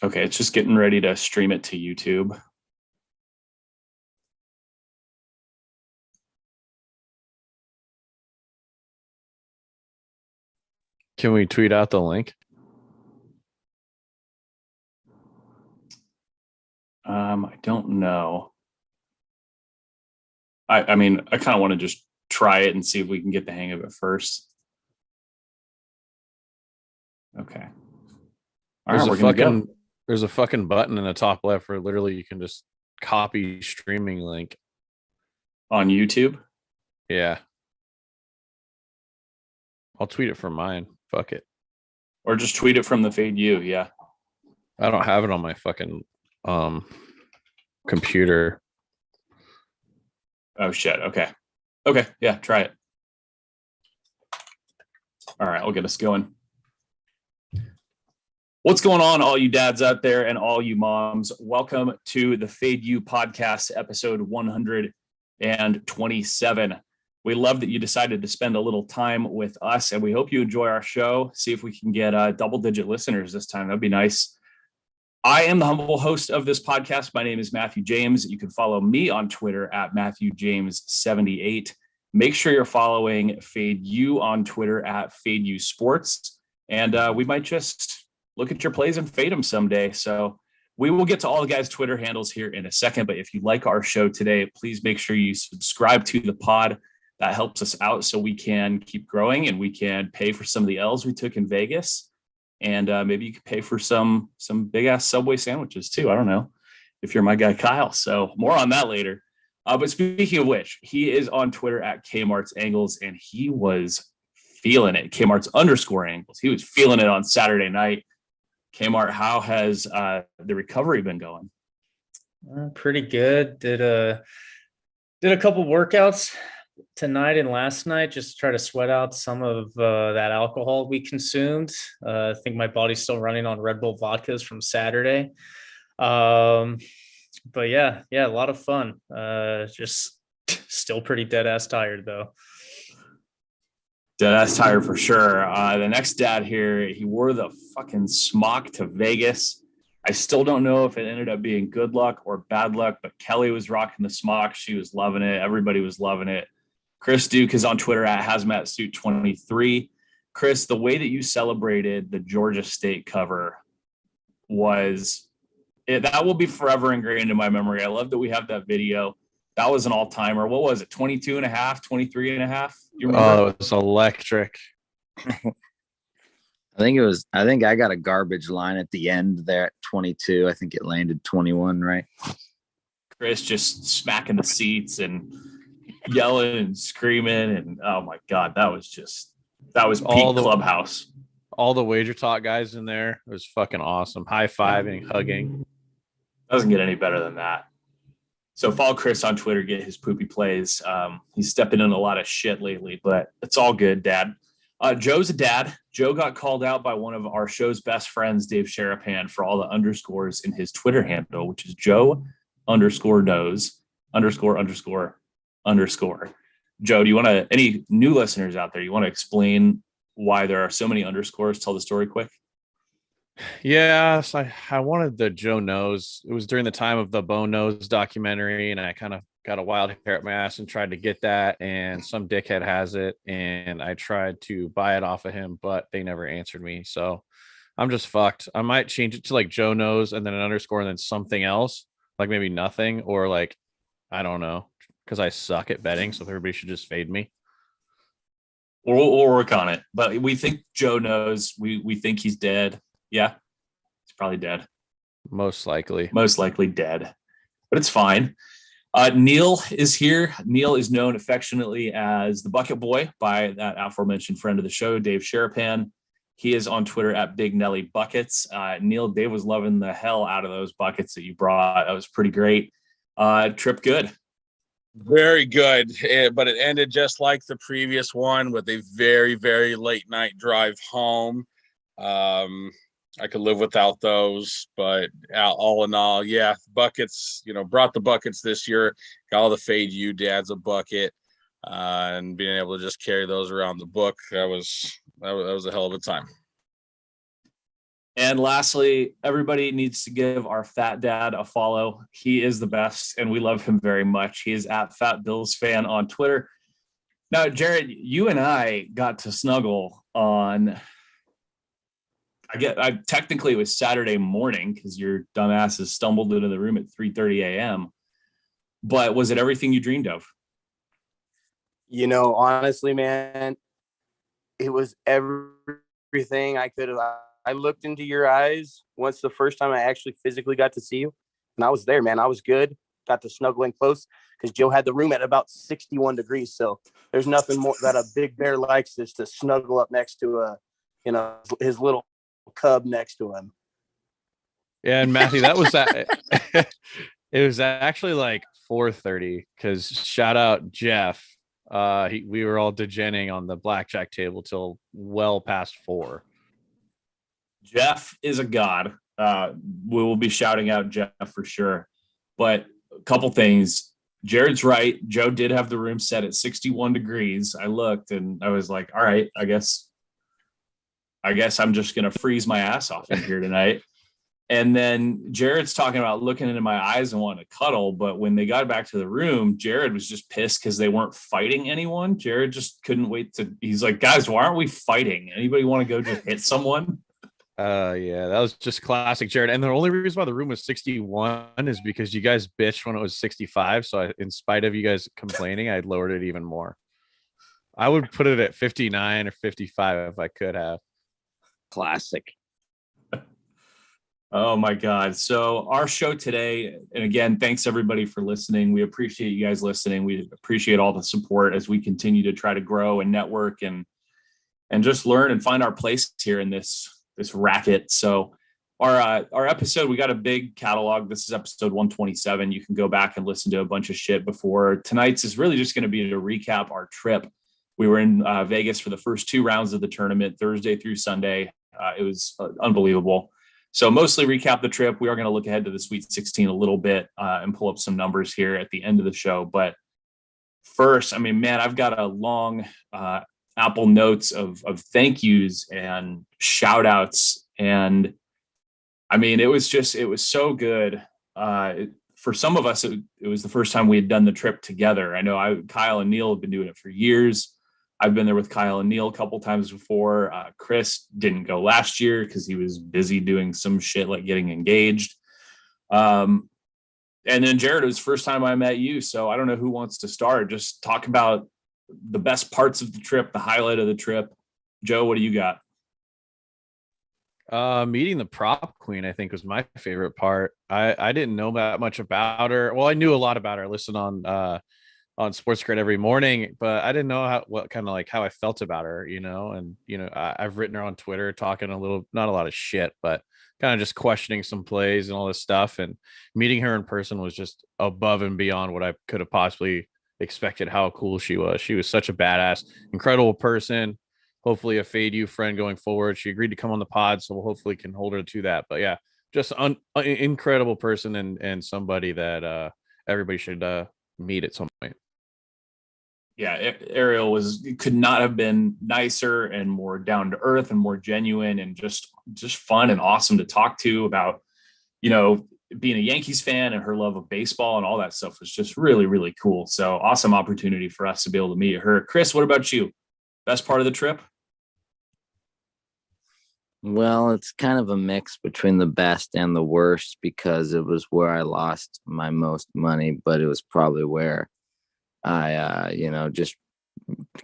Okay, it's just getting ready to stream it to YouTube. Can we tweet out the link? I don't know. I mean, I kind of want to just try it and see if we can get the hang of it first. Okay. All right, we're gonna go. There's a fucking button in the top left where literally you can just copy streaming link. On YouTube? Yeah. I'll tweet it from mine. Fuck it. Or just tweet it from the Fade You, yeah. I don't have it on my fucking computer. Oh shit. Okay. Okay, yeah, try it. All right, I'll get us going. What's going on, all you dads out there and all you moms? Welcome to the Fade You podcast, episode 127. We love that you decided to spend a little time with us, and we hope you enjoy our show. See if we can get double-digit listeners this time. That'd be nice. I am the humble host of this podcast. My name is Matthew James. You can follow me on Twitter at MatthewJames78. Make sure you're following Fade You on Twitter at Fade You Sports, and we might just look at your plays and fade them someday. So we will get to all the guys' Twitter handles here in a second. But if you like our show today, please make sure you subscribe to the pod. That helps us out so we can keep growing and we can pay for some of the L's we took in Vegas. And maybe you could pay for some big ass Subway sandwiches too. I don't know if you're my guy, Kyle. So more on that later. But speaking of which, he is on Twitter at Kmart's Angles, and he was feeling it. Kmart's _ Angles. He was feeling it on Saturday night. Kmart, how has the recovery been going? Pretty good. Did a couple workouts tonight and last night just to try to sweat out some of that alcohol we consumed. I think my body's still running on Red Bull vodkas from Saturday. But yeah, a lot of fun. Just still pretty dead ass tired though. Deadass tired for sure. The next dad here, he wore the fucking smock to Vegas. I still don't know if it ended up being good luck or bad luck, but Kelly was rocking the smock. She was loving it. Everybody was loving it. Chris Duke is on Twitter at HazmatSuit23. Chris, the way that you celebrated the Georgia State cover that will be forever ingrained in my memory. I love that we have that video. That was an all-timer. What was it? 22 and a half, 23 and a half? You remember? Oh, it was electric. I think I got a garbage line at the end there at 22. I think it landed 21, right? Chris just smacking the seats and yelling and screaming. And oh my God, that was peak clubhouse. All the wager talk guys in there. It was fucking awesome. High-fiving, hugging. Doesn't get any better than that. So follow Chris on Twitter, get his poopy plays. He's stepping in a lot of shit lately, but it's all good, Dad. Joe's a dad. Joe got called out by one of our show's best friends, Dave Sharapan, for all the underscores in his Twitter handle, which is Joe _knows ____. Joe, do you want to, any new listeners out there, you want to explain why there are so many underscores? Tell the story quick. Yeah, so I wanted the Joe Knows. It was during the time of the Bo Knows documentary, and I kind of got a wild hair up my ass and tried to get that, and some dickhead has it, and I tried to buy it off of him, but they never answered me, so I'm just fucked. I might change it to like Joe Knows and then an underscore and then something else, like maybe nothing, or like, I don't know, because I suck at betting, so everybody should just fade me. We'll work on it, but we think Joe Knows. We think he's dead. Yeah, he's probably dead. Most likely dead, but it's fine. Neil is here. Neil is known affectionately as the Bucket Boy by that aforementioned friend of the show, Dave Sharapan. He is on Twitter at Big Nelly Buckets. Neil, Dave was loving the hell out of those buckets that you brought. That was pretty great. Trip good. Very good, but it ended just like the previous one with a very, very late night drive home. I could live without those, but all in all, yeah, buckets, brought the buckets this year, got all the Fade You dads a bucket, and being able to just carry those around the book, that was a hell of a time. And lastly, everybody needs to give our fat dad a follow. He is the best, and we love him very much. He is at Fat Bills Fan on Twitter. Now, Jared, you and I got to snuggle on. I technically it was Saturday morning because your dumbasses stumbled into the room at 3:30 a.m. But was it everything you dreamed of? Honestly, man, it was everything I could have. I looked into your eyes once the first time I actually physically got to see you, and I was there, man. I was good. Got to snuggle in close because Joe had the room at about 61 degrees. So there's nothing more that a big bear likes is to snuggle up next to his little cub next to him. Yeah, and Matthew, that was that. It was actually like 4:30 because shout out Jeff. We were all degenning on the blackjack table till well past 4. Jeff is a god. We will be shouting out Jeff for sure. But a couple things. Jared's right. Joe did have the room set at 61 degrees. I looked and I was like, all right, I guess I'm just going to freeze my ass off in here tonight. And then Jared's talking about looking into my eyes and wanting to cuddle. But when they got back to the room, Jared was just pissed because they weren't fighting anyone. Jared just couldn't wait he's like, guys, why aren't we fighting? Anybody want to go just hit someone? Yeah, that was just classic Jared. And the only reason why the room was 61 is because you guys bitched when it was 65. So in spite of you guys complaining, I lowered it even more. I would put it at 59 or 55 if I could have. Classic. Oh my God. So our show today, and again, thanks everybody for listening. We appreciate you guys listening. We appreciate all the support as we continue to try to grow and network and just learn and find our place here in this racket. So our episode, we got a big catalog. This is episode 127. You can go back and listen to a bunch of shit before. Tonight's is really just going to be to recap our trip. We were in Vegas for the first 2 rounds of the tournament, Thursday through Sunday. It was unbelievable. So mostly recap the trip. We are going to look ahead to the Sweet 16 a little bit and pull up some numbers here at the end of the show. But first, I mean, man, I've got a long Apple Notes of thank yous and shout outs. And I mean, it was so good. For some of us, it was the first time we had done the trip together. I know Kyle and Neil have been doing it for years. I've been there with Kyle and Neil a couple times before. Chris didn't go last year because he was busy doing some shit like getting engaged. And then Jared, it was the first time I met you. So I don't know who wants to start. Just talk about the best parts of the trip, the highlight of the trip. Joe, what do you got? Meeting the prop queen, I think, was my favorite part. I didn't know that much about her. Well, I knew a lot about her. I listened on Sports Grid every morning, but I didn't know how I felt about her, and I've written her on Twitter talking not a lot of shit, but kind of just questioning some plays and all this stuff. And meeting her in person was just above and beyond what I could have possibly expected. How cool she was. She was such a badass, incredible person. Hopefully a Fade You friend going forward. She agreed to come on the pod, so we'll hopefully can hold her to that. But yeah, just incredible person and somebody that everybody should meet at some point. Yeah, Ariel could not have been nicer and more down to earth and more genuine and just fun and awesome to talk to about, being a Yankees fan and her love of baseball and all that stuff was just really, really cool. So awesome opportunity for us to be able to meet her. Chris, what about you? Best part of the trip? Well, it's kind of a mix between the best and the worst because it was where I lost my most money, but it was probably where I, just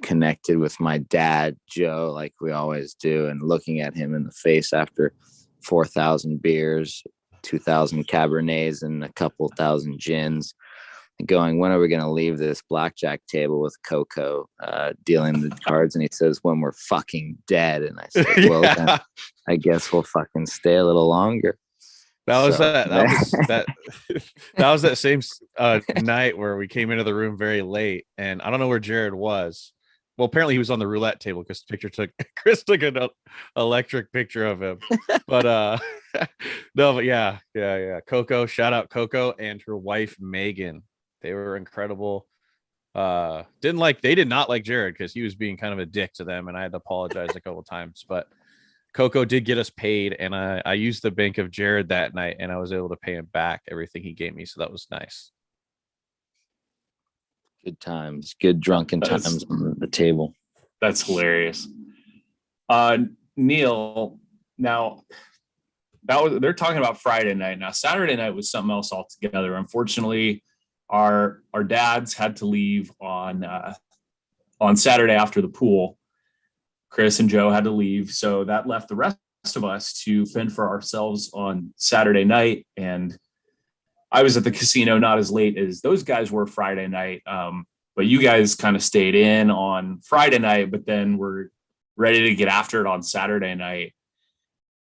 connected with my dad, Joe, like we always do, and looking at him in the face after 4,000 beers, 2,000 Cabernets, and a couple thousand gins, and going, when are we going to leave this blackjack table with Coco dealing the cards? And he says, when we're fucking dead. And I said, well, Yeah. then I guess we'll fucking stay a little longer. That was that same night where we came into the room very late, and I don't know where Jared was. Well, apparently he was on the roulette table because Chris took an electric picture of him. But no, but yeah. Coco, shout out Coco and her wife Megan. They were incredible. They did not like Jared because he was being kind of a dick to them, and I had to apologize a couple times. But Coco did get us paid, and I used the bank of Jared that night, and I was able to pay him back everything he gave me. So that was nice. Good times, good drunken times on the table. That's hilarious. Neil, now they're talking about Friday night. Now Saturday night was something else altogether. Unfortunately, our dads had to leave on Saturday after the pool. Chris and Joe had to leave, so that left the rest of us to fend for ourselves on Saturday night. And I was at the casino not as late as those guys were Friday night, but you guys kind of stayed in on Friday night, but then were ready to get after it on Saturday night.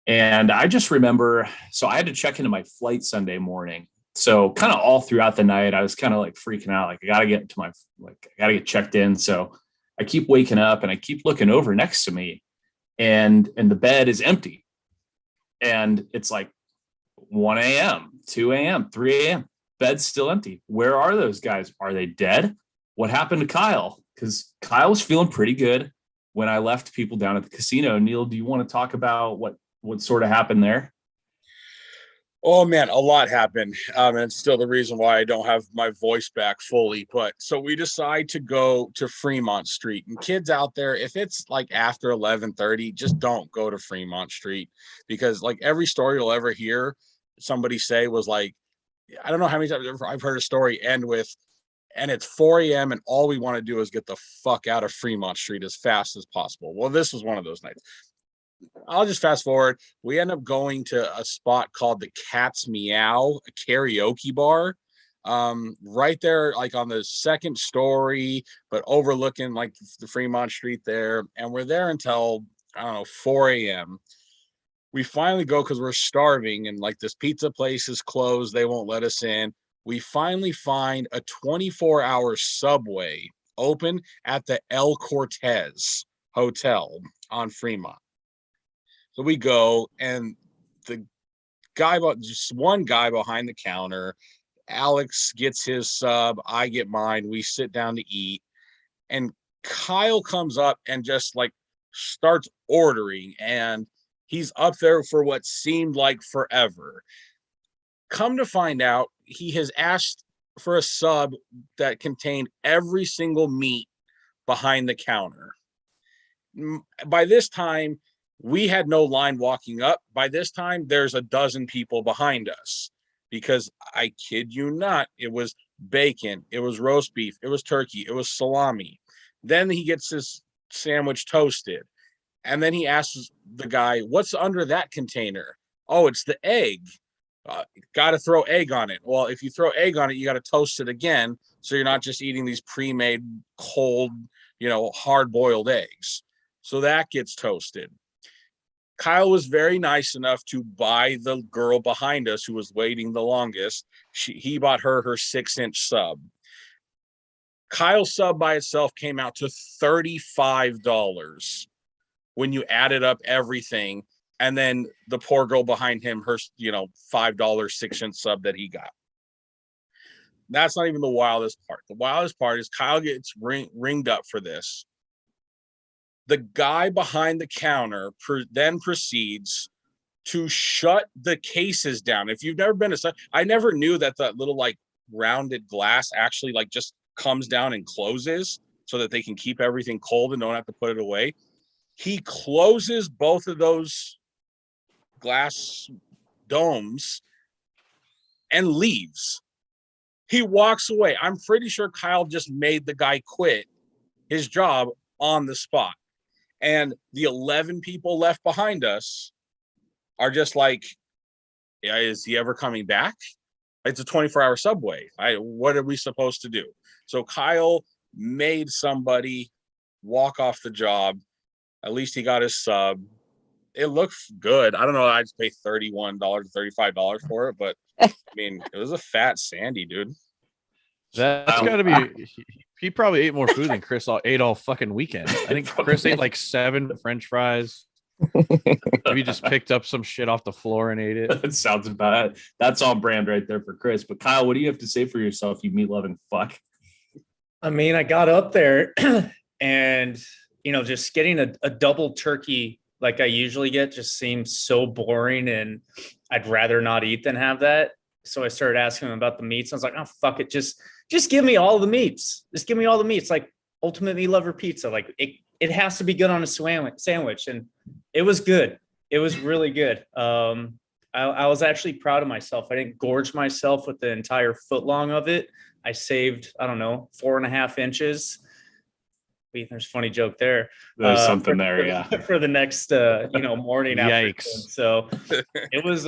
And I just remember, so I had to check into my flight Sunday morning. So kind of all throughout the night, I was kind of like freaking out, like I got to get checked in. So I keep waking up and I keep looking over next to me, and the bed is empty. And it's like 1 a.m., 2 a.m., 3 a.m. Bed's still empty. Where are those guys? Are they dead? What happened to Kyle? Because Kyle was feeling pretty good when I left people down at the casino. Neil, do you want to talk about what sort of happened there? Oh man, a lot happened. And it's still the reason why I don't have my voice back fully. But so we decide to go to Fremont Street. And kids out there, if it's like after 11:30, just don't go to Fremont Street, because like every story you'll ever hear somebody say was like, I don't know how many times I've heard a story end with, and it's 4 a.m. and all we want to do is get the fuck out of Fremont Street as fast as possible. Well, this was one of those nights. I'll just fast forward. We end up going to a spot called the Cat's Meow, a karaoke bar, right there, like on the second story, but overlooking like the Fremont Street there. And we're there until, I don't know, 4 a.m. We finally go because we're starving, and like this pizza place is closed. They won't let us in. We finally find a 24-hour Subway open at the El Cortez Hotel on Fremont. So we go, and the guy, just one guy behind the counter, Alex gets his sub, I get mine. We sit down to eat, and Kyle comes up and just like starts ordering, and he's up there for what seemed like forever. Come to find out, he has asked for a sub that contained every single meat behind the counter. By this time, we had no line walking up. By this time, there's a dozen people behind us, because I kid you not, it was bacon, it was roast beef, it was turkey, it was salami. Then he gets his sandwich toasted. And then he asks the guy, what's under that container? Oh, it's the egg. Got to throw egg on it. Well, if you throw egg on it, you got to toast it again, so you're not just eating these pre-made, cold, hard-boiled eggs. So that gets toasted. Kyle was very nice enough to buy the girl behind us who was waiting the longest. He bought her 6-inch sub. Kyle's sub by itself came out to $35 when you added up everything. And then the poor girl behind him, her, $5 6-inch sub that he got. That's not even the wildest part. The wildest part is Kyle gets ringed up for this. The guy behind the counter then proceeds to shut the cases down. If you've never been I never knew that little like rounded glass actually like just comes down and closes so that they can keep everything cold and don't have to put it away. He closes both of those glass domes and leaves. He walks away. I'm pretty sure Kyle just made the guy quit his job on the spot. And the 11 people left behind us are just like, yeah, is he ever coming back? It's a 24-hour Subway. What are we supposed to do? So Kyle made somebody walk off the job. At least he got his sub. It looked good. I don't know. I'd pay $31 to $35 for it, but I mean, it was a fat Sandy, dude. That's got to be. He probably ate more food than Chris ate all fucking weekend. I think Chris ate like 7 French fries. Maybe just picked up some shit off the floor and ate it. That sounds about it. That's on brand right there for Chris. But Kyle, what do you have to say for yourself, you meat-loving fuck? I mean, I got up there and, just getting a double turkey like I usually get just seemed so boring, and I'd rather not eat than have that. So I started asking him about the meats. I was like, oh fuck it, just give me all the meats. Just give me all the meats. Like ultimate meat lover pizza. Like it has to be good on a sandwich. And it was good. It was really good. I was actually proud of myself. I didn't gorge myself with the entire foot long of it. I saved, I don't know, 4.5 inches. There's a funny joke there. There's something there, yeah. For the next, morning. Yikes. So it was,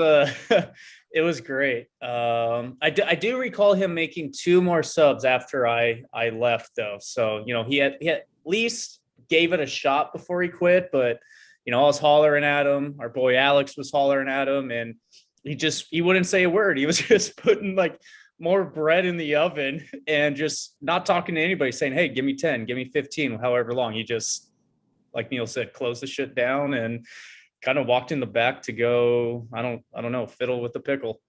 it was great. I do recall him making 2 more subs after I left though. So, he at least gave it a shot before he quit, but I was hollering at him. Our boy Alex was hollering at him, and he wouldn't say a word. He was just putting like more bread in the oven and just not talking to anybody, saying, hey, give me 10, give me 15, however long. He just, like Neil said, closed the shit down and kind of walked in the back to go, I don't know, fiddle with the pickle.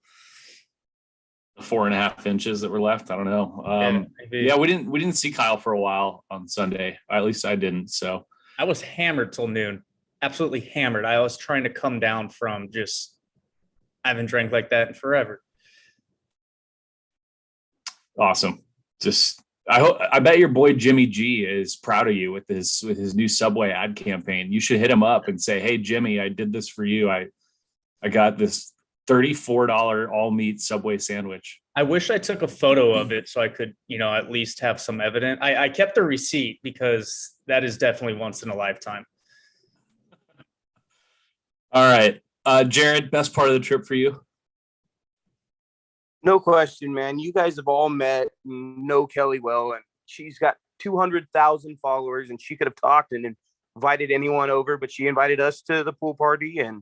4.5 inches that were left. I don't know. Yeah, we didn't see Kyle for a while on Sunday. At least I didn't. So I was hammered till noon. Absolutely hammered. I was trying to come down from just, I haven't drank like that in forever. Awesome. Just I bet your boy Jimmy G is proud of you with his new Subway ad campaign. You should hit him up and say, hey Jimmy, I did this for you. I got this $34 all meat Subway sandwich. I wish I took a photo of it so I could, at least have some evidence. I kept the receipt because that is definitely once in a lifetime. All right. Jared, best part of the trip for you? No question, man. You guys have all met and know Kelly well, and she's got 200,000 followers, and she could have talked and invited anyone over, but she invited us to the pool party, and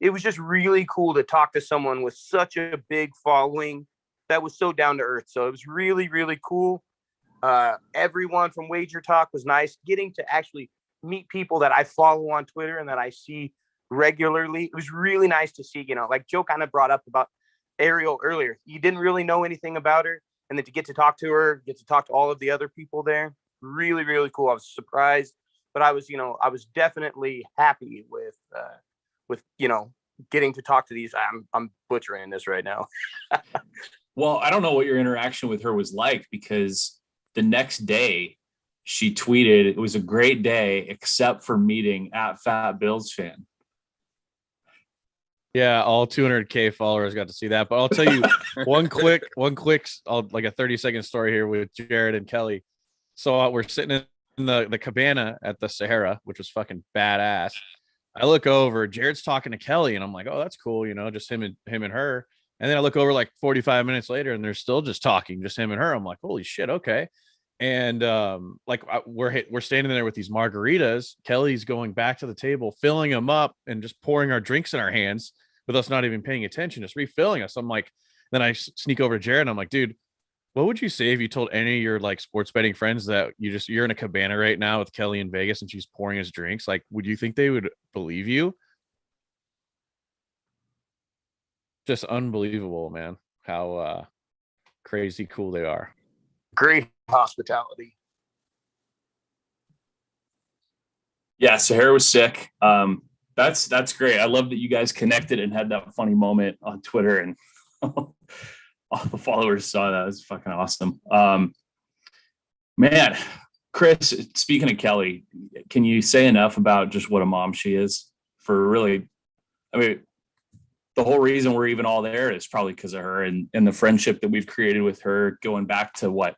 it was just really cool to talk to someone with such a big following that was so down to earth. So it was really, really cool. Everyone from Wager Talk was nice. Getting to actually meet people that I follow on Twitter and that I see regularly. It was really nice to see, like Joe kind of brought up about Ariel earlier. You didn't really know anything about her, and then to get to talk to her, get to talk to all of the other people there, really, really cool. I was surprised, but I was definitely happy with getting to talk to these. I'm butchering this right now. Well, I don't know what your interaction with her was like, because the next day she tweeted, it was a great day except for meeting at Fat Bills fan. Yeah, all 200K followers got to see that. But I'll tell you one quick, like a 30-second story here with Jared and Kelly. So we're sitting in the cabana at the Sahara, which was fucking badass. I look over, Jared's talking to Kelly, and I'm like, oh, that's cool, just him and her. And then I look over like 45 minutes later, and they're still just talking, just him and her. I'm like, holy shit, okay. And we're standing there with these margaritas. Kelly's going back to the table, filling them up, and just pouring our drinks in our hands with us not even paying attention, just refilling us. I'm like, then I sneak over to Jared, and I'm like, dude, what would you say if you told any of your like sports betting friends that you're in a cabana right now with Kelly in Vegas and she's pouring us drinks? Like, would you think they would believe you? Just unbelievable, man, how crazy cool they are. Great hospitality. Yeah, Sahara was sick. That's great. I love that you guys connected and had that funny moment on Twitter, and all the followers saw that. It was fucking awesome. Man, Chris, speaking of Kelly, can you say enough about just what a mom she is? For really, I mean, the whole reason we're even all there is probably because of her and the friendship that we've created with her going back to what,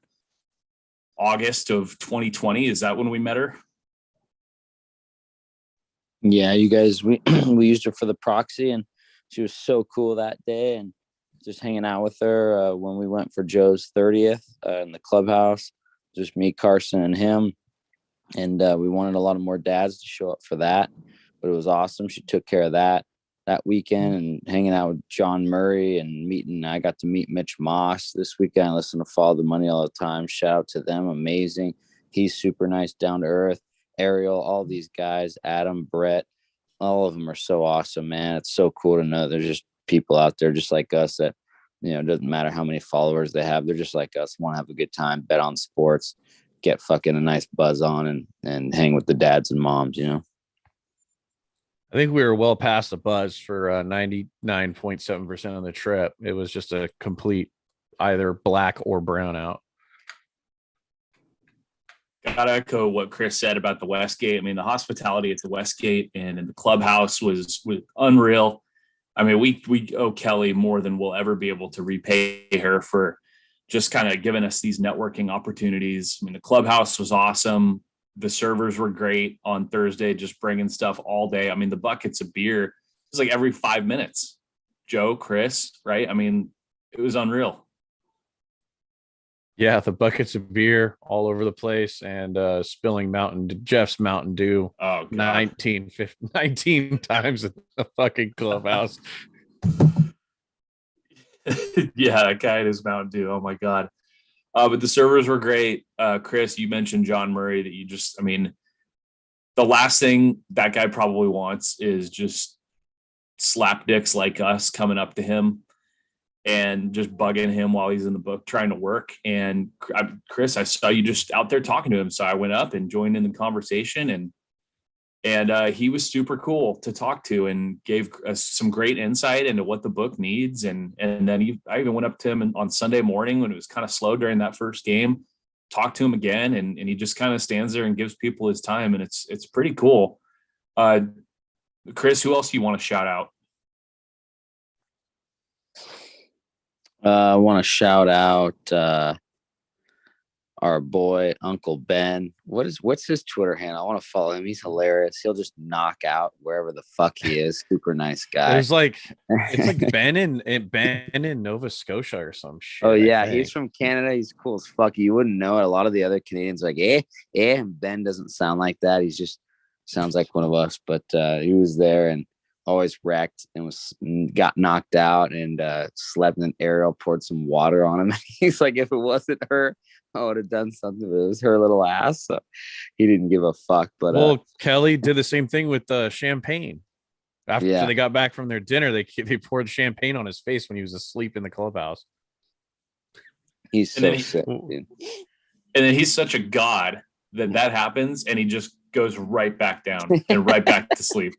August of 2020. Is that when we met her? Yeah, you guys, we used her for the proxy, and she was so cool that day, and just hanging out with her when we went for Joe's 30th in the clubhouse, just me, Carson, and him. And we wanted a lot of more dads to show up for that, but it was awesome. She took care of that weekend, and hanging out with John Murray and meeting. I got to meet Mitch Moss this weekend. I listen to Follow the Money all the time. Shout out to them. Amazing. He's super nice, down to earth. Ariel, all these guys, Adam, Brett, all of them are so awesome, man. It's so cool to know there's just people out there just like us that, it doesn't matter how many followers they have. They're just like us, want to have a good time, bet on sports, get fucking a nice buzz on, and hang with the dads and moms, I think we were well past the buzz for 99.7% of the trip. It was just a complete either black or brown out. Gotta echo what Chris said about the Westgate. I mean, the hospitality at the Westgate and in the clubhouse was unreal. I mean, we owe Kelly more than we'll ever be able to repay her for just kind of giving us these networking opportunities. I mean, the clubhouse was awesome. The servers were great on Thursday, just bringing stuff all day. I mean, the buckets of beer, it was like every 5 minutes. Joe, Chris, right? I mean, it was unreal. Yeah, the buckets of beer all over the place and spilling Jeff's Mountain Dew 19 times in the fucking clubhouse. Yeah, that guy and his Mountain Dew. Oh my God. But the servers were great. Chris, you mentioned John Murray that I mean, the last thing that guy probably wants is just slapdicks like us coming up to him and just bugging him while he's in the book trying to work. And Chris, I saw you just out there talking to him. So I went up and joined in the conversation, and he was super cool to talk to and gave us some great insight into what the book needs. And then I even went up to him on Sunday morning when it was kind of slow during that first game, talked to him again, and he just kind of stands there and gives people his time. And it's pretty cool. Chris, who else do you want to shout out? I want to shout out our boy Uncle Ben. What's his Twitter handle? I want to follow him. He's hilarious. He'll just knock out wherever the fuck he is. Super nice guy. It's like Ben in Nova Scotia or some shit. Oh yeah, he's from Canada. He's cool as fuck. You wouldn't know it. A lot of the other Canadians are like and Ben doesn't sound like that. He's just sounds like one of us. But he was there and always wrecked and got knocked out and slept, and Ariel poured some water on him. He's like, if it wasn't her, I would have done something, but it was her little ass. So he didn't give a fuck. But Kelly did the same thing with champagne. After they got back from their dinner, they poured champagne on his face when he was asleep in the clubhouse. He's so sick, dude. And then he's such a god that happens, and he just goes right back down and right back to sleep.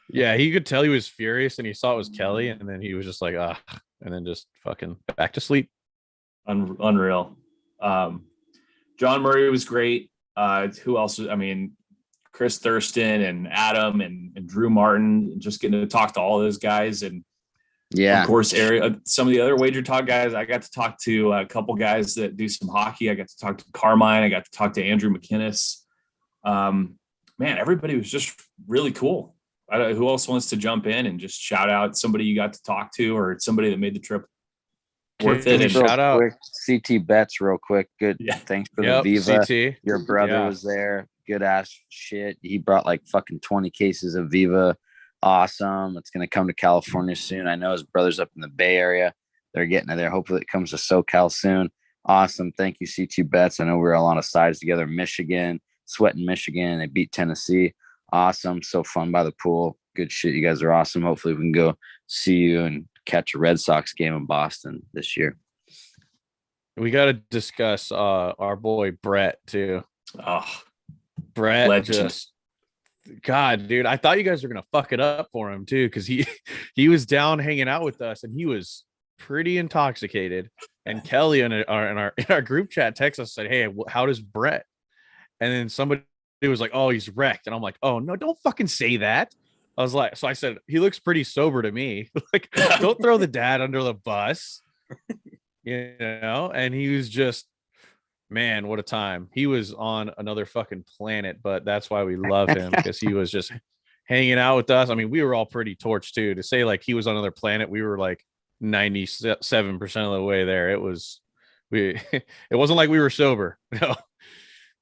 Yeah, he could tell he was furious, and he saw it was Kelly, and then he was just like, and then just fucking back to sleep. Unreal. John Murray was great. Who else? I mean, Chris Thurston and Adam and Drew Martin, just getting to talk to all those guys. And of course, some of the other Wager Talk guys. I got to talk to a couple guys that do some hockey. I got to talk to Carmine. I got to talk to Andrew McInnes. Man, everybody was just really cool. Who else wants to jump in and just shout out somebody you got to talk to or somebody that made the trip worth it? And shout out CT Betts real quick. Good. Yeah. Thanks for the Viva. CT. Your brother was there. Good ass shit. He brought like fucking 20 cases of Viva. Awesome. It's going to come to California soon. I know his brother's up in the Bay Area. They're getting it there. Hopefully it comes to SoCal soon. Awesome. Thank you, CT Betts. I know we're all on a sides together. Michigan, sweating Michigan. They beat Tennessee. Awesome. So fun by the pool. Good shit. You guys are awesome. Hopefully we can go see you and catch a Red Sox game in Boston this year. We got to discuss our boy Brett too. Oh, Brett, legend. God, dude, I thought you guys were gonna fuck it up for him too, because he was down hanging out with us and he was pretty intoxicated. And Kelly in our group chat text us said, "Hey, how does Brett?" And then somebody was like, "Oh, he's wrecked," and I'm like, "Oh no, don't fucking say that." I was like, so I said, he looks pretty sober to me. Like, don't throw the dad under the bus, you know? And he was just, man, what a time. He was on another fucking planet, but that's why we love him, because he was just hanging out with us. I mean, we were all pretty torched too. To say like he was on another planet, we were like 97% of the way there. It wasn't like we were sober. No.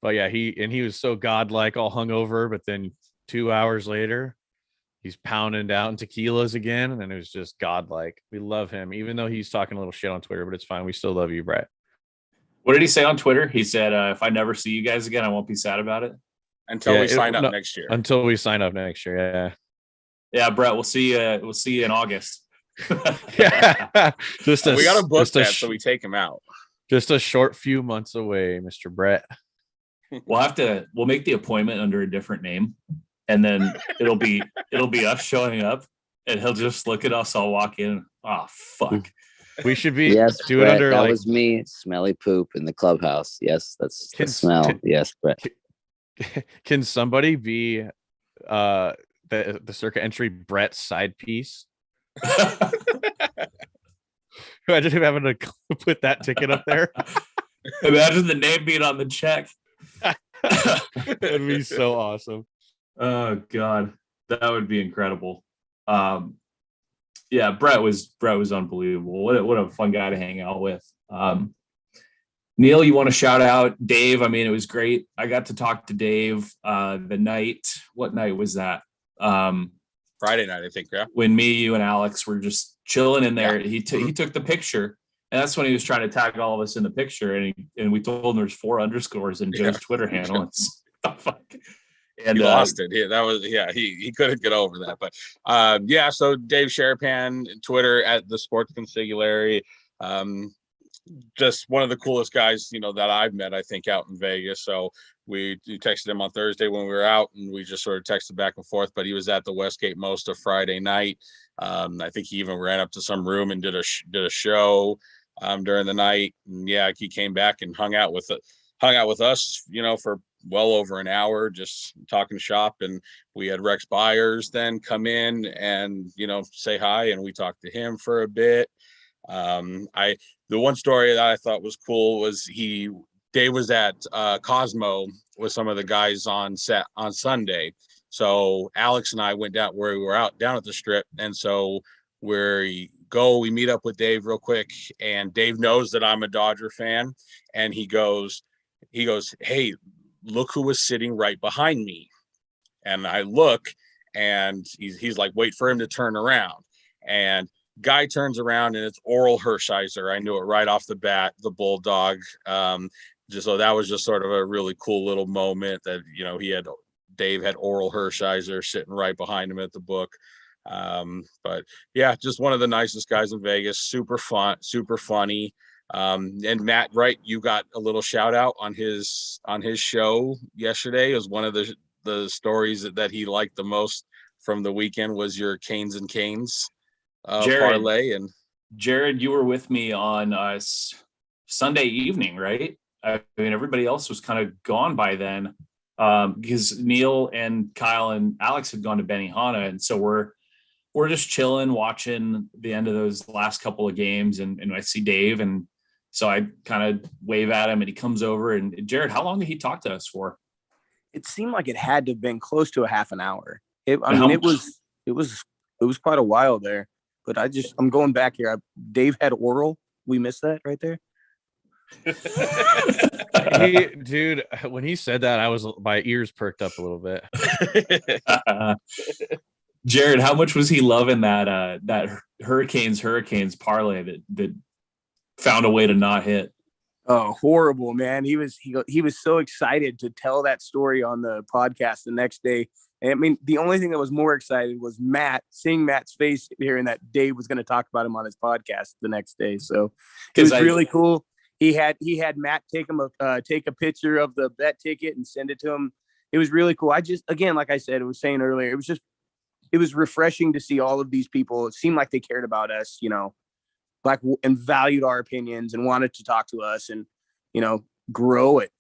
But yeah, he was so godlike, all hungover, but then 2 hours later, he's pounding down tequilas again, and then it was just godlike. We love him, even though he's talking a little shit on Twitter, but it's fine. We still love you, Brett. What did he say on Twitter? He said, if I never see you guys again, I won't be sad about it. Until we sign up next year. Until we sign up next year, yeah. Yeah, Brett, we'll see you in August. Yeah. We got to book that so we take him out. Just a short few months away, Mr. Brett. We'll make the appointment under a different name. and then it'll be us showing up, and he'll just look at us. I'll walk in. Oh fuck. We should be Yes, do it Brett, under that like was me. Smelly poop in the clubhouse. Yes, that's the smell. Yes, Brett. can somebody be the circuit entry Brett's side piece? Imagine him having to put that ticket up there. Imagine the name being on the check. That'd be so awesome. Oh God, that would be incredible. Yeah, Brett was unbelievable. What a fun guy to hang out with. Neil, you want to shout out Dave? I mean, it was great. I got to talk to Dave the night. What night was that? Friday night, I think. Yeah. When me, you, and Alex were just chilling in there. Yeah. He took the picture, and that's when he was trying to tag all of us in the picture. And we told him there's 4 underscores in Joe's Twitter handle. It's the fuck. And he lost it. He couldn't get over that. But so Dave Sharapan, Twitter at the Sports Consigliere. Just one of the coolest guys, that I've met, I think, out in Vegas. So we texted him on Thursday when we were out, and we just sort of texted back and forth. But he was at the Westgate most of Friday night. I think he even ran up to some room and did a show during the night. And he came back and hung out with us, for well over an hour, just talking shop. And we had Rex Byers then come in and say hi, and we talked to him for a bit. The one story that I thought was cool was Dave was at Cosmo with some of the guys on Sunday. So Alex and I went down where we were out down at the Strip, and so we meet up with Dave real quick, and Dave knows that I'm a Dodger fan, and he goes, "Hey, look who was sitting right behind me." And I look, and he's like, wait for him to turn around, and guy turns around, and it's Oral Hershiser. I knew it right off the bat, the Bulldog. So that was just sort of a really cool little moment that Dave had Oral Hershiser sitting right behind him at the book. But just one of the nicest guys in Vegas. Super fun, super funny. And Matt, right, you got a little shout out on his show yesterday. It was one of the stories that he liked the most from the weekend was your Canes and Canes parlay. And Jared, you were with me on Sunday evening, right? I mean, everybody else was kind of gone by then, because Neil and Kyle and Alex had gone to Benihana, and so we're just chilling, watching the end of those last couple of games, and I see Dave, and so I kind of wave at him, and he comes over. And Jared, how long did he talk to us for? It seemed like it had to have been close to a half an hour. It was quite a while there. But I'm going back here. Dave had oral. We missed that right there. Dude, when he said that, my ears perked up a little bit. Jared, how much was he loving that Hurricanes parlay that found a way to not hit? Oh, horrible, man. He was so excited to tell that story on the podcast the next day. And I mean, the only thing that was more excited was seeing Matt's face hearing that Dave was going to talk about him on his podcast the next day. So it was really cool. He had Matt take a picture of the bet ticket and send it to him. It was really cool. Again, like I said, I was saying earlier, it was refreshing to see all of these people. It seemed like they cared about us, and valued our opinions and wanted to talk to us and, grow it,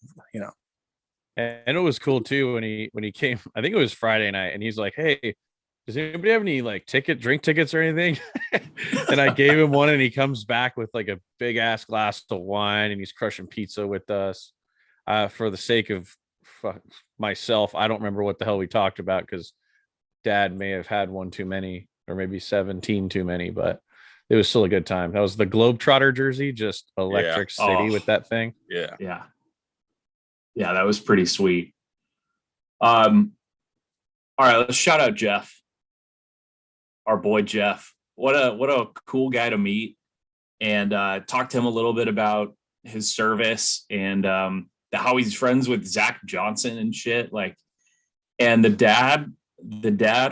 And it was cool too when he came. I think it was Friday night, and he's like, "Hey, does anybody have any like drink tickets or anything?" And I gave him one, and he comes back with like a big ass glass of wine, and he's crushing pizza with us. For the sake of myself, I don't remember what the hell we talked about because Dad may have had one too many, or maybe 17 too many, but it was still a good time. That was the Globetrotter jersey, just Electric City with that thing. Yeah, that was pretty sweet. All right, let's shout out Jeff, our boy Jeff. What a cool guy to meet, and talk to him a little bit about his service and how he's friends with Zach Johnson and shit. Like, and the dad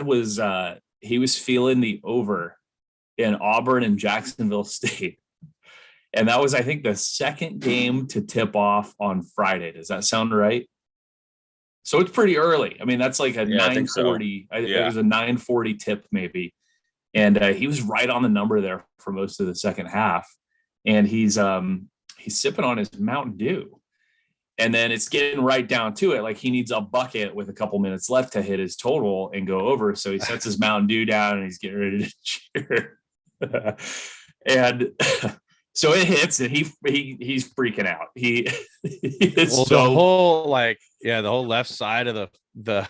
was he was feeling the over in Auburn and Jacksonville State. And that was, I think, the second game to tip off on Friday. Does that sound right? So it's pretty early. I mean, that's like a Yeah, I think so. 9:40. It was a 9:40 tip maybe. And he was right on the number there for most of the second half. And he's sipping on his Mountain Dew. And then it's getting right down to it. Like he needs a bucket with a couple minutes left to hit his total and go over. So he sets his Mountain Dew down and he's getting ready to cheer. And so it hits and he's freaking out. He is the whole the whole left side of the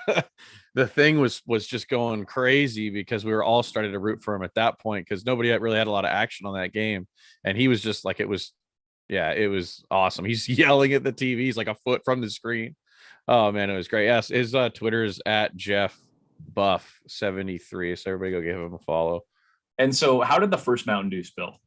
the thing was just going crazy because we were all starting to root for him at that point because nobody really had a lot of action on that game. And he was just like, it was awesome. He's yelling at the TV. He's like a foot from the screen. Oh man, it was great. Yes, his Twitter is at Jeff Buff 73. So everybody go give him a follow. And so how did the first Mountain Dew spill?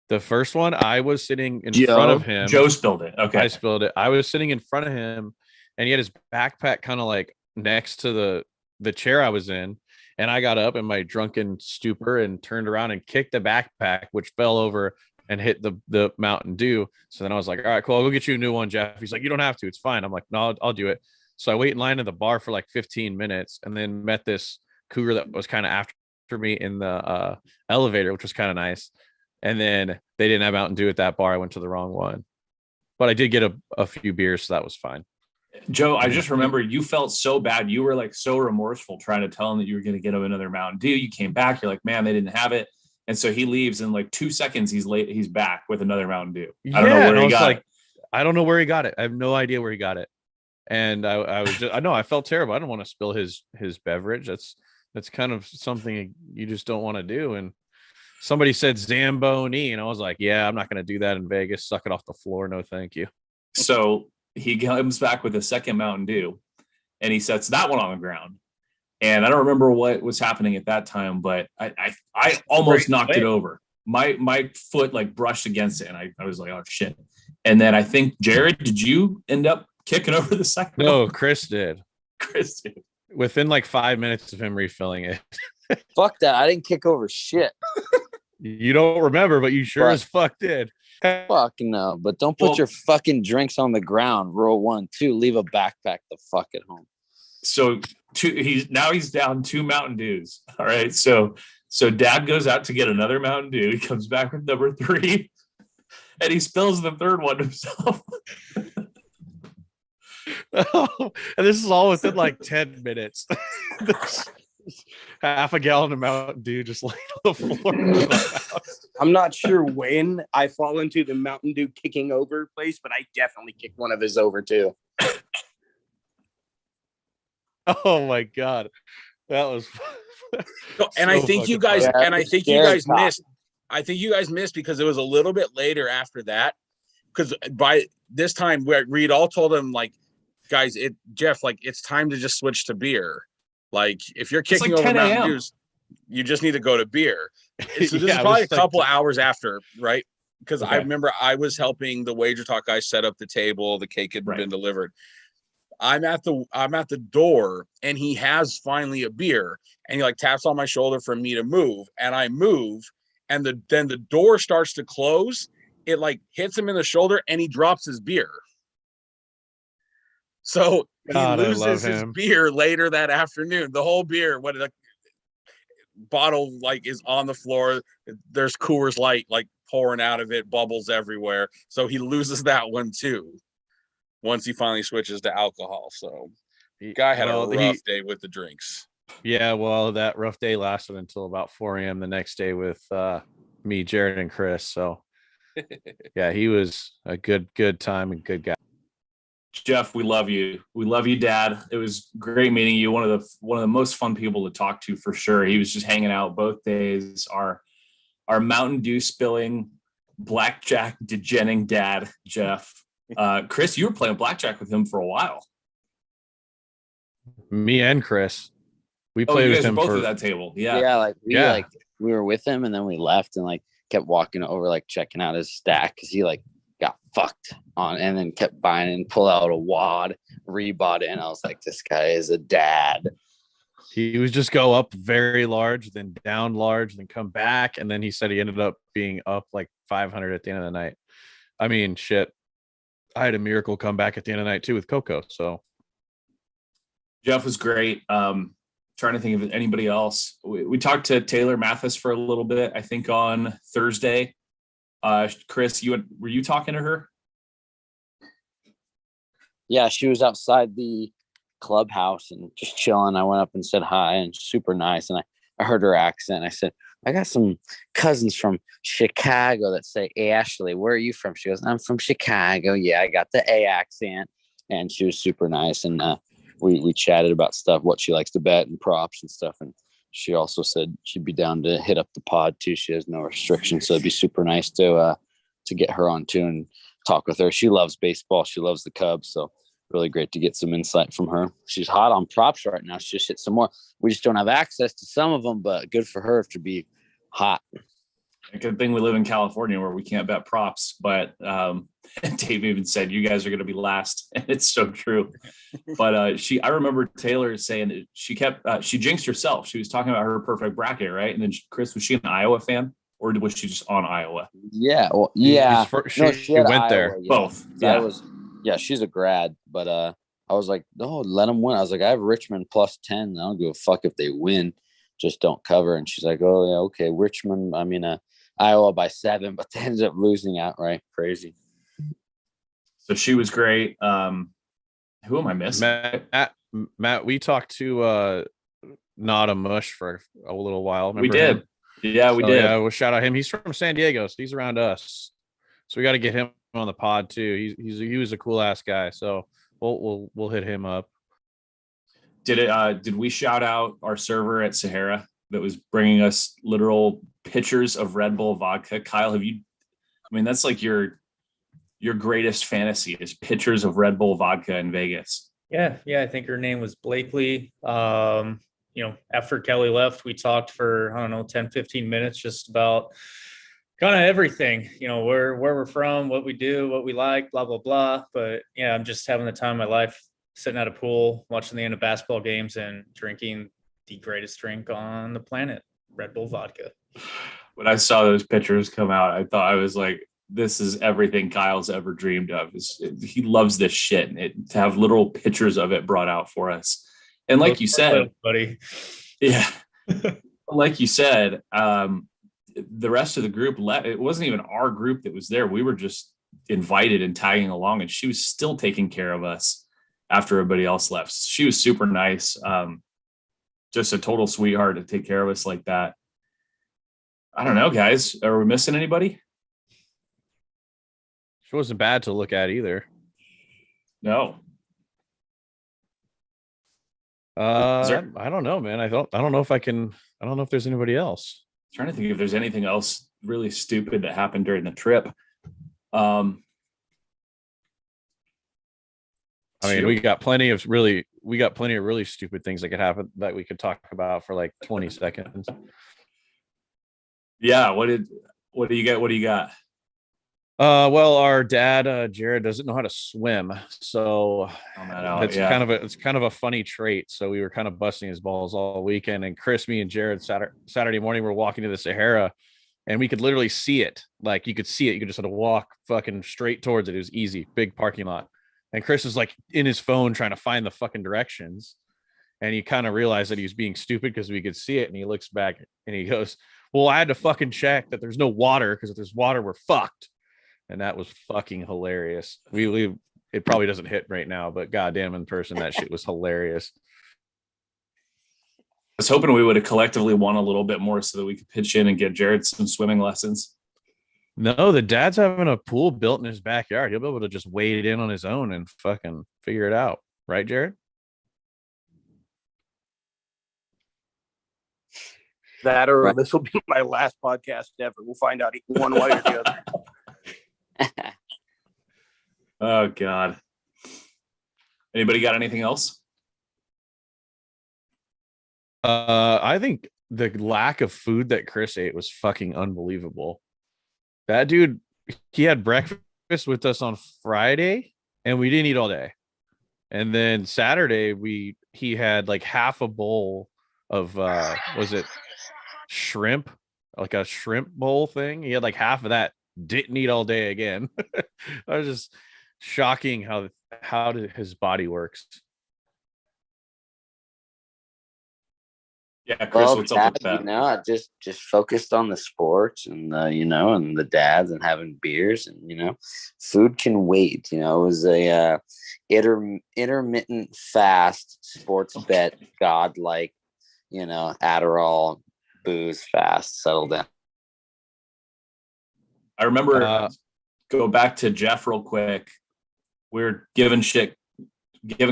The first one, I was sitting in front of him. Joe spilled it. Okay. I spilled it. I was sitting in front of him and he had his backpack kind of like next to the chair I was in. And I got up in my drunken stupor and turned around and kicked the backpack, which fell over and hit the Mountain Dew. So then I was like, all right, cool. I'll go get you a new one, Jeff. He's like, you don't have to. It's fine. I'm like, no, I'll do it. So I wait in line at the bar for like 15 minutes and then met this cougar that was kind of after me in the elevator, which was kind of nice. And then they didn't have Mountain Dew at that bar. I went to the wrong one. But I did get a few beers, so that was fine. Joe, I just remember you felt so bad. You were like so remorseful trying to tell him that you were going to get him another Mountain Dew. You came back. You're like, man, they didn't have it. And so he leaves in like 2 seconds. He's late. He's back with another Mountain Dew. I don't know where he got it. I don't know where he got it. I have no idea where he got it. And I felt terrible. I don't want to spill his beverage. That's kind of something you just don't want to do. And somebody said Zamboni, and I was like, yeah, I'm not going to do that in Vegas. Suck it off the floor. No, thank you. So he comes back with a second Mountain Dew and he sets that one on the ground. And I don't remember what was happening at that time, but I almost knocked it over. My foot like brushed against it and I was like, oh shit. And then I think, Jared, did you end up kicking over the second one? No, Chris did. Chris did. Within like 5 minutes of him refilling it. Fuck that. I didn't kick over shit. You don't remember, but you sure as fuck did. Fuck no. But don't put your fucking drinks on the ground. Rule 1, 2, leave a backpack the fuck at home. So he's down 2 Mountain Dews. All right. So dad goes out to get another Mountain Dew. He comes back with number 3 and he spills the third one himself. And this is all within like 10 minutes. Half a gallon of Mountain Dew just laying on the floor. I'm not sure when I fall into the Mountain Dew kicking over place, but I definitely kicked one of his over too. Oh my god, that was. And I think you guys, missed. I think you guys missed because it was a little bit later after that. Because by this time, Reed all told him like, guys, Jeff, like it's time to just switch to beer. Like if you're kicking over Mountain Dews, you just need to go to beer. So this is probably a couple hours after, right? Because I remember I was helping the Wager Talk guys set up the table. The cake had been delivered. I'm at the door and he has finally a beer and he like taps on my shoulder for me to move and I move and then the door starts to close. It like hits him in the shoulder and he drops his beer. So he loses his beer later that afternoon. The whole beer, what the bottle like is on the floor. There's Coors Light like pouring out of it, bubbles everywhere. So he loses that one too. Once he finally switches to alcohol. So guy had a rough day with the drinks. Yeah, well, that rough day lasted until about 4 a.m. the next day with me, Jared, and Chris. So yeah, he was a good time and good guy. Jeff, we love you. We love you, Dad. It was great meeting you. One of the most fun people to talk to for sure. He was just hanging out both days. Our Mountain Dew spilling, blackjack degenning dad, Jeff. Chris, you were playing blackjack with him for a while. Me and Chris, we played with him both at that table. Yeah, we were with him and then we left and like kept walking over, like checking out his stack because he like got fucked on and then kept buying and pull out a wad, rebought it, and I was like, this guy is a dad. He was just go up very large, then down large, then come back, and then he said he ended up being up like 500 at the end of the night. I mean, shit. I had a miracle come back at the end of the night too with Coco. So Jeff was great. Trying to think of anybody else. We talked to Taylor Mathis for a little bit, I think on Thursday. Chris, were you talking to her? Yeah, she was outside the clubhouse and just chilling. I went up and said hi, and super nice. And I heard her accent. I said, I got some cousins from Chicago that say, Ashley, where are you from? She goes, I'm from Chicago. Yeah, I got the A accent. And she was super nice. And we chatted about stuff, what she likes to bet and props and stuff. And she also said she'd be down to hit up the pod too. She has no restrictions. So it'd be super nice to get her on too and talk with her. She loves baseball. She loves the Cubs. So really great to get some insight from her. She's hot on props right now. She just hit some more. We just don't have access to some of them, but good for her to be hot. A good thing we live in California where we can't bet props, but Dave even said you guys are going to be last, and it's so true. But I remember Taylor saying that she jinxed herself. She was talking about her perfect bracket, right? And then Chris, was she an Iowa fan, or was she just on Iowa? Yeah, well, yeah. She went Iowa, there. Yeah. Both. Yeah. Yeah, she's a grad, but I was like, no, let them win. I was like, I have Richmond +10. I don't give a fuck if they win, just don't cover. And she's like, oh yeah, okay, Richmond. I mean, Iowa by 7, but they ended up losing outright. Crazy. So she was great. Who am I missing? Matt, we talked to Not a Mush for a little while. Remember we did. Him? Yeah, we did. Yeah, we'll shout out him. He's from San Diego, so he's around us. So we got to get him on the pod too. He was a cool ass guy. So we'll hit him up. Did we shout out our server at Sahara that was bringing us literal pitchers of Red Bull vodka? Kyle, that's like your greatest fantasy is pitchers of Red Bull vodka in Vegas. Yeah. I think her name was Blakely. After Kelly left, we talked for, 10, 15 minutes, just about kind of everything, where we're from, what we do, what we like, blah, blah, blah. But yeah, I'm just having the time of my life, sitting at a pool, watching the end of basketball games and drinking the greatest drink on the planet, Red Bull vodka. When I saw those pictures come out, I thought, I was like, this is everything Kyle's ever dreamed of. He loves this shit, and to have literal pictures of it brought out for us. And like you said, buddy. Yeah, like you said, the rest of the group left. It wasn't even our group that was there. We were just invited and tagging along, and she was still taking care of us after everybody else left. She was super nice. Just a total sweetheart to take care of us like that. I don't know, guys. Are we missing anybody? She wasn't bad to look at either. No. I don't know, man. I don't know if there's anybody else. I'm trying to think if there's anything else really stupid that happened during the trip. We got plenty of really stupid things that could happen that we could talk about for like 20 seconds. Yeah. What do you got? Well, our dad, Jared, doesn't know how to swim, so it's kind of a funny trait. So we were kind of busting his balls all weekend. And Chris, me, and Jared Saturday morning, we're walking to the Sahara, and we could literally see it. Like you could see it. You could just sort of walk fucking straight towards it. It was easy, big parking lot. And Chris is like in his phone trying to find the fucking directions, and he kind of realized that he was being stupid because we could see it. And he looks back and he goes, "Well, I had to fucking check that there's no water, because if there's water, we're fucked." And that was fucking hilarious. It probably doesn't hit right now, but goddamn, in person, that shit was hilarious. I was hoping we would have collectively won a little bit more so that we could pitch in and get Jared some swimming lessons. No, the dad's having a pool built in his backyard. He'll be able to just wade in on his own and fucking figure it out. Right, Jared? That or this will be my last podcast ever. We'll find out one way or the other. Oh God. Anybody got anything else? I think the lack of food that Chris ate was fucking unbelievable. That dude, he had breakfast with us on Friday and we didn't eat all day. And then Saturday he had like half a bowl of was it shrimp? Like a shrimp bowl thing. He had like half of that. Didn't eat all day again. I was just shocking how his body works. Yeah, Chris, Well, what's up Dad, with that? I just focused on the sports and and the dads and having beers and food can wait. It was a intermittent fast sports bet, godlike, Adderall, booze fast, settle down. I remember go back to Jeff real quick. We were giving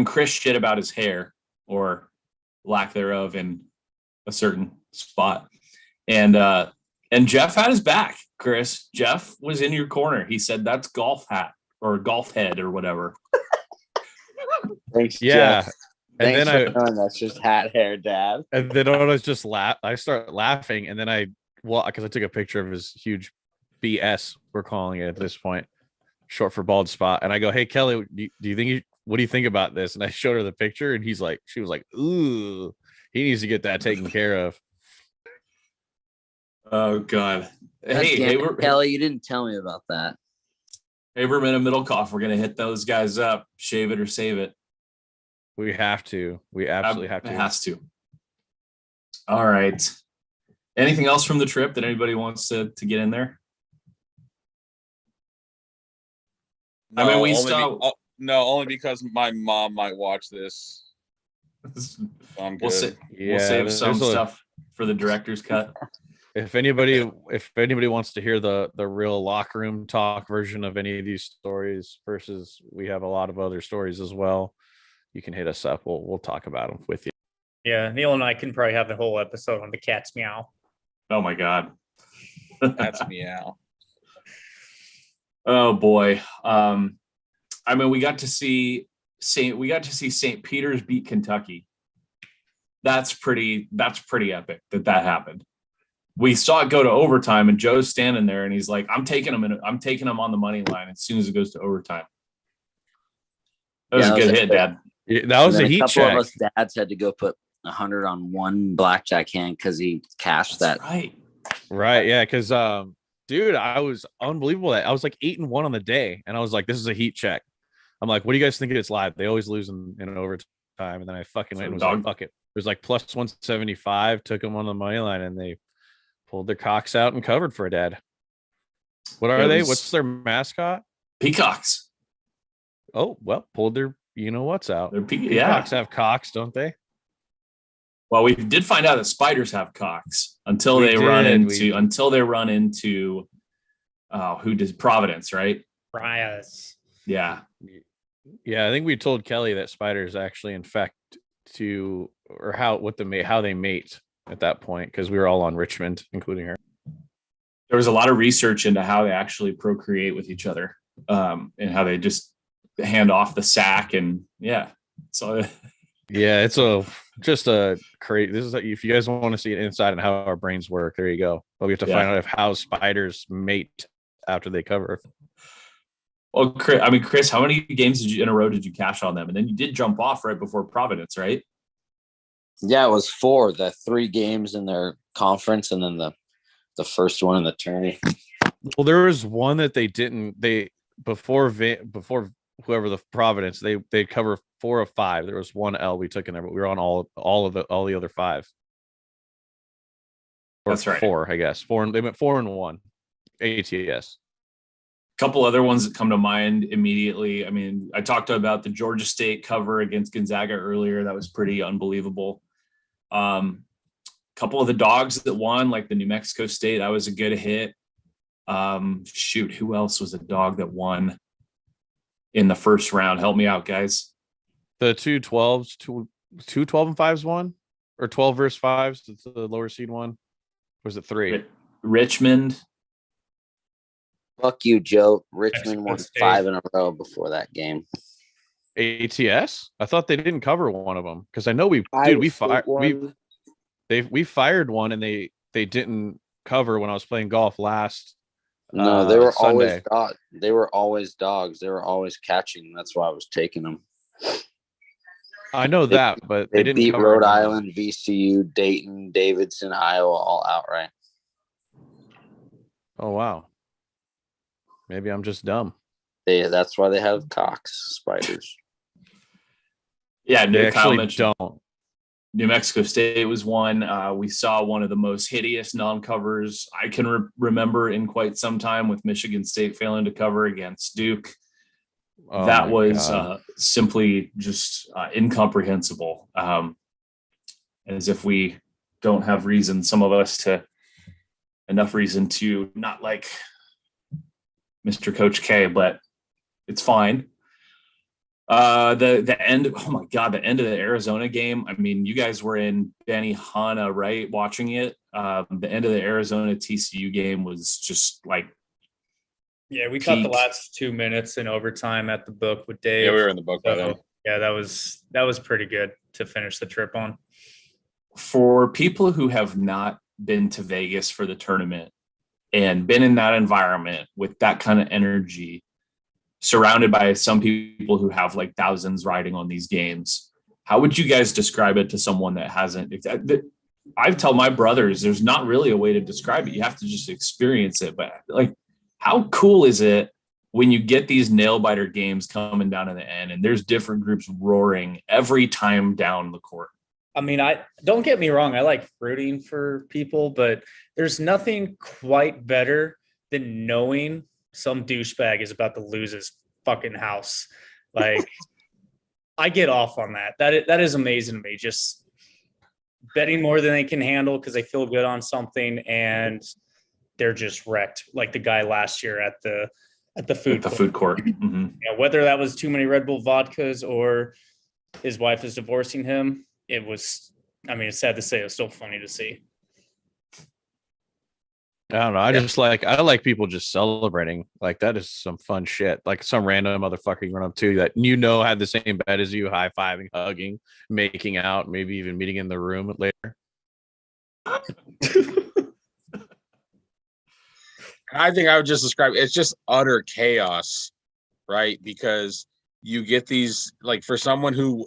Chris shit about his hair or lack thereof in a certain spot. And Jeff had his back, Chris. Jeff was in your corner. He said, "That's golf hat or golf head or whatever." Thanks, Yeah. Jeff. And Thanks then for knowing that's just hat hair, Dad. And then I was just I start laughing, and then because I took a picture of his huge BS, we're calling it at this point, short for bald spot. And I go, "Hey, Kelly, what do you think about this?" And I showed her the picture, and she was like, "Ooh, he needs to get that taken care of." Oh God. Hey, Kelly, you didn't tell me about that. Haberman and Middlecoff, we're gonna hit those guys up. Shave it or save it. We have to. We absolutely have to. It has to. All right. Anything else from the trip that anybody wants to get in there? No, I mean, we only because my mom might watch this. I'm good. We'll save some stuff for the director's cut. If anybody wants to hear the real locker room talk version of any of these stories versus we have a lot of other stories as well, you can hit us up. We'll talk about them with you. Yeah, Neil and I can probably have the whole episode on the cat's meow. Oh my God. That's meow. Oh boy. I mean, we got to see St. Peter's beat Kentucky. That's pretty epic that happened. We saw it go to overtime, and Joe's standing there, and he's like, I'm taking him on the money line as soon as it goes to overtime. That was a good hit, Dad. Yeah, that was a heat check. A couple of us dads had to go put 100 on one blackjack hand because he cashed that. Right. Yeah. Because, dude, I was unbelievable. I was like 8-1 on the day, and I was like, this is a heat check. I'm like, what do you guys think it's live? They always lose in overtime. And then I fucking went and was like, fuck it. It was like plus 175, took them on the money line, and they pulled their cocks out and covered for a dad. What are they? What's their mascot? Peacocks. Oh, well, pulled their what's out. Peacocks have cocks, don't they? Well, we did find out that spiders have cocks until they run into who does Providence, right? Brias. Yeah. Yeah, I think we told Kelly that spiders actually infect how they mate at that point, because we were all on Richmond, including her. There was a lot of research into how they actually procreate with each other, and how they just hand off the sack, and so it's just a crazy. This is if you guys want to see an insight on how our brains work, there you go. But we have to find out how spiders mate after they cover. Well, Chris, how many games in a row did you cash on them? And then you did jump off right before Providence, right? Yeah, it was 4. The 3 games in their conference, and then the first one in the tourney. Well, there was one that they didn't. Before whoever the Providence, they cover 4 of 5. There was one L we took in there, but we were on all the other 5. That's right. 4, I guess. 4. They went 4-1 ATS. Couple other ones that come to mind immediately. I mean, I talked about the Georgia State cover against Gonzaga earlier. That was pretty unbelievable. Couple of the dogs that won, like the New Mexico State, that was a good hit. Who else was a dog that won in the first round? Help me out, guys. The 2-12s, 12 and 5s won, or 12 versus 5s. It's the lower seed one. Or was it 3? Richmond. Fuck you, Joe. Richmond won 5 in a row before that game. ATS? I thought they didn't cover one of them, because I know we fired one, and they didn't cover when I was playing golf last. No, they were Sunday. They were always dogs. They were always catching. That's why I was taking them. I know that, but they didn't beat cover Rhode Island, VCU, Dayton, Davidson, Iowa all outright. Oh wow. Maybe I'm just dumb. That's why they have cocks, spiders. Yeah, They Kyle actually mentioned don't. New Mexico State was one. We saw one of the most hideous non-covers I can remember in quite some time, with Michigan State failing to cover against Duke. Oh That my was God. simply just incomprehensible. As if we don't have reason, some of us, enough reason to not like Mr. Coach K, but it's fine. The end, oh my God, the end of the Arizona game. I mean, you guys were in Benihana, right? Watching it. The end of the Arizona TCU game was just like, Yeah, we caught the peak. last 2 minutes in overtime at the book with Dave. Yeah, we were in the book by then. Yeah, that was pretty good to finish the trip on. For people who have not been to Vegas for the tournament and been in that environment with that kind of energy, surrounded by some people who have like thousands riding on these games, how would you guys describe it to someone that hasn't? I tell my brothers, there's not really a way to describe it. You have to just experience it. But like, how cool is it when you get these nail biter games coming down to the end and there's different groups roaring every time down the court? I mean, I don't get me wrong, I like rooting for people, but there's nothing quite better than knowing some douchebag is about to lose his fucking house. Like, I get off on that. That is amazing to me. Just betting more than they can handle because they feel good on something and they're just wrecked, like the guy last year at the food court. Food court. Mm-hmm. Yeah, whether that was too many Red Bull vodkas or his wife is divorcing him, it was, I mean, it's sad to say, it was still funny to see. I don't know. I like people just celebrating. Like, that is some fun shit. Like some random motherfucker you run up to that had the same bet as you, high-fiving, hugging, making out, maybe even meeting in the room later. I think I would just describe it's just utter chaos, right? Because you get these, like, for someone who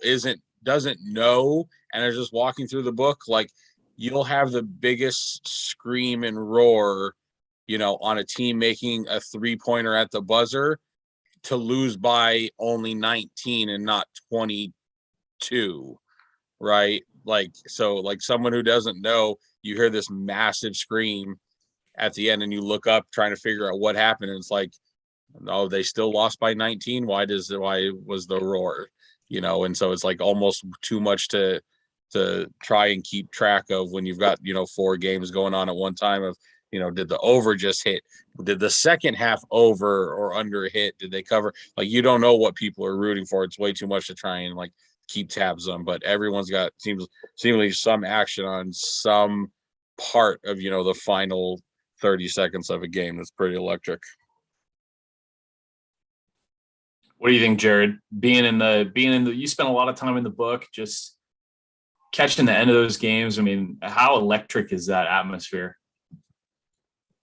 doesn't know and are just walking through the book, like, you'll have the biggest scream and roar, on a team making a 3-pointer at the buzzer to lose by only 19 and not 22, right? Like, so like someone who doesn't know, you hear this massive scream at the end and you look up trying to figure out what happened. And it's like, no, they still lost by 19. Why was the roar, And so it's like almost too much to try and keep track of when you've got, 4 games going on at one time of, did the over just hit? Did the second half over or under hit? Did they cover? Like, you don't know what people are rooting for. It's way too much to try and like keep tabs on, but everyone's got seemingly some action on some part of, the final 30 seconds of a game. That's pretty electric. What do you think, Jared? Being in the, you spent a lot of time in the book, just catching the end of those games. I mean, how electric is that atmosphere?